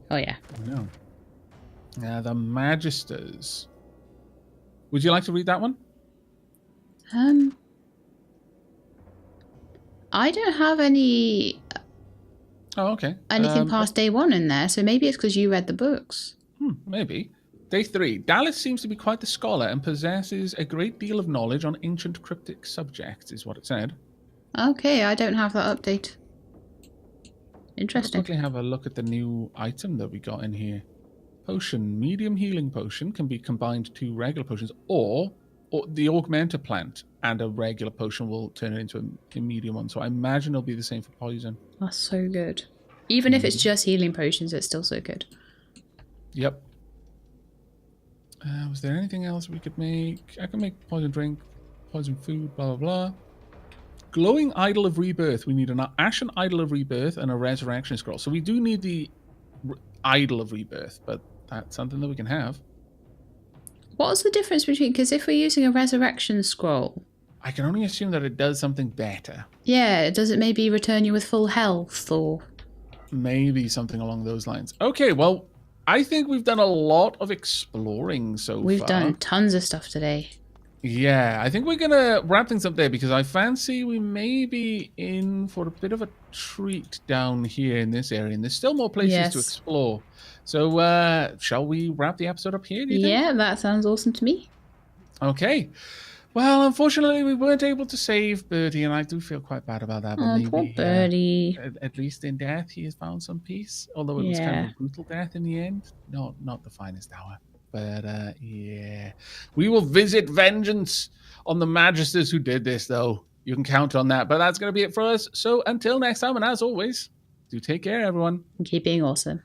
Oh yeah. I know. The Magisters. Would you like to read that one? I don't have any. Oh, okay. Anything past day 1 in there, so maybe it's because you read the books. Maybe. Day 3. Dallas seems to be quite the scholar and possesses a great deal of knowledge on ancient cryptic subjects, is what it said. Okay, I don't have that update. Interesting. Let's quickly have a look at the new item that we got in here. Potion. Medium healing potion can be combined to regular potions, or the augmenter plant and a regular potion will turn it into a medium one. So I imagine it'll be the same for poison. That's so good. Even if it's just healing potions, it's still so good. Yep. Was there anything else we could make? I can make poison drink, poison food, blah, blah, blah. Glowing Idol of Rebirth. We need an Ashen Idol of Rebirth and a Resurrection Scroll. So we do need the Idol of Rebirth, but that's something that we can have. What's the difference between... Because if we're using a Resurrection Scroll... I can only assume that it does something better. Yeah, does it maybe return you with full health, or... Maybe something along those lines. Okay, well, I think we've done a lot of exploring so far. We've done tons of stuff today. Yeah, I think we're going to wrap things up there because I fancy we may be in for a bit of a treat down here in this area. And there's still more places to explore. So shall we wrap the episode up here, do you think? Yeah, that sounds awesome to me. Okay. Well, unfortunately, we weren't able to save Birdie, and I do feel quite bad about that. But Oh, maybe, poor Birdie. At least in death, he has found some peace. Although it was kind of a brutal death in the end. Not the finest hour. But, yeah. We will visit vengeance on the Magisters who did this, though. You can count on that. But that's going to be it for us. So until next time, and as always, do take care, everyone. And keep being awesome.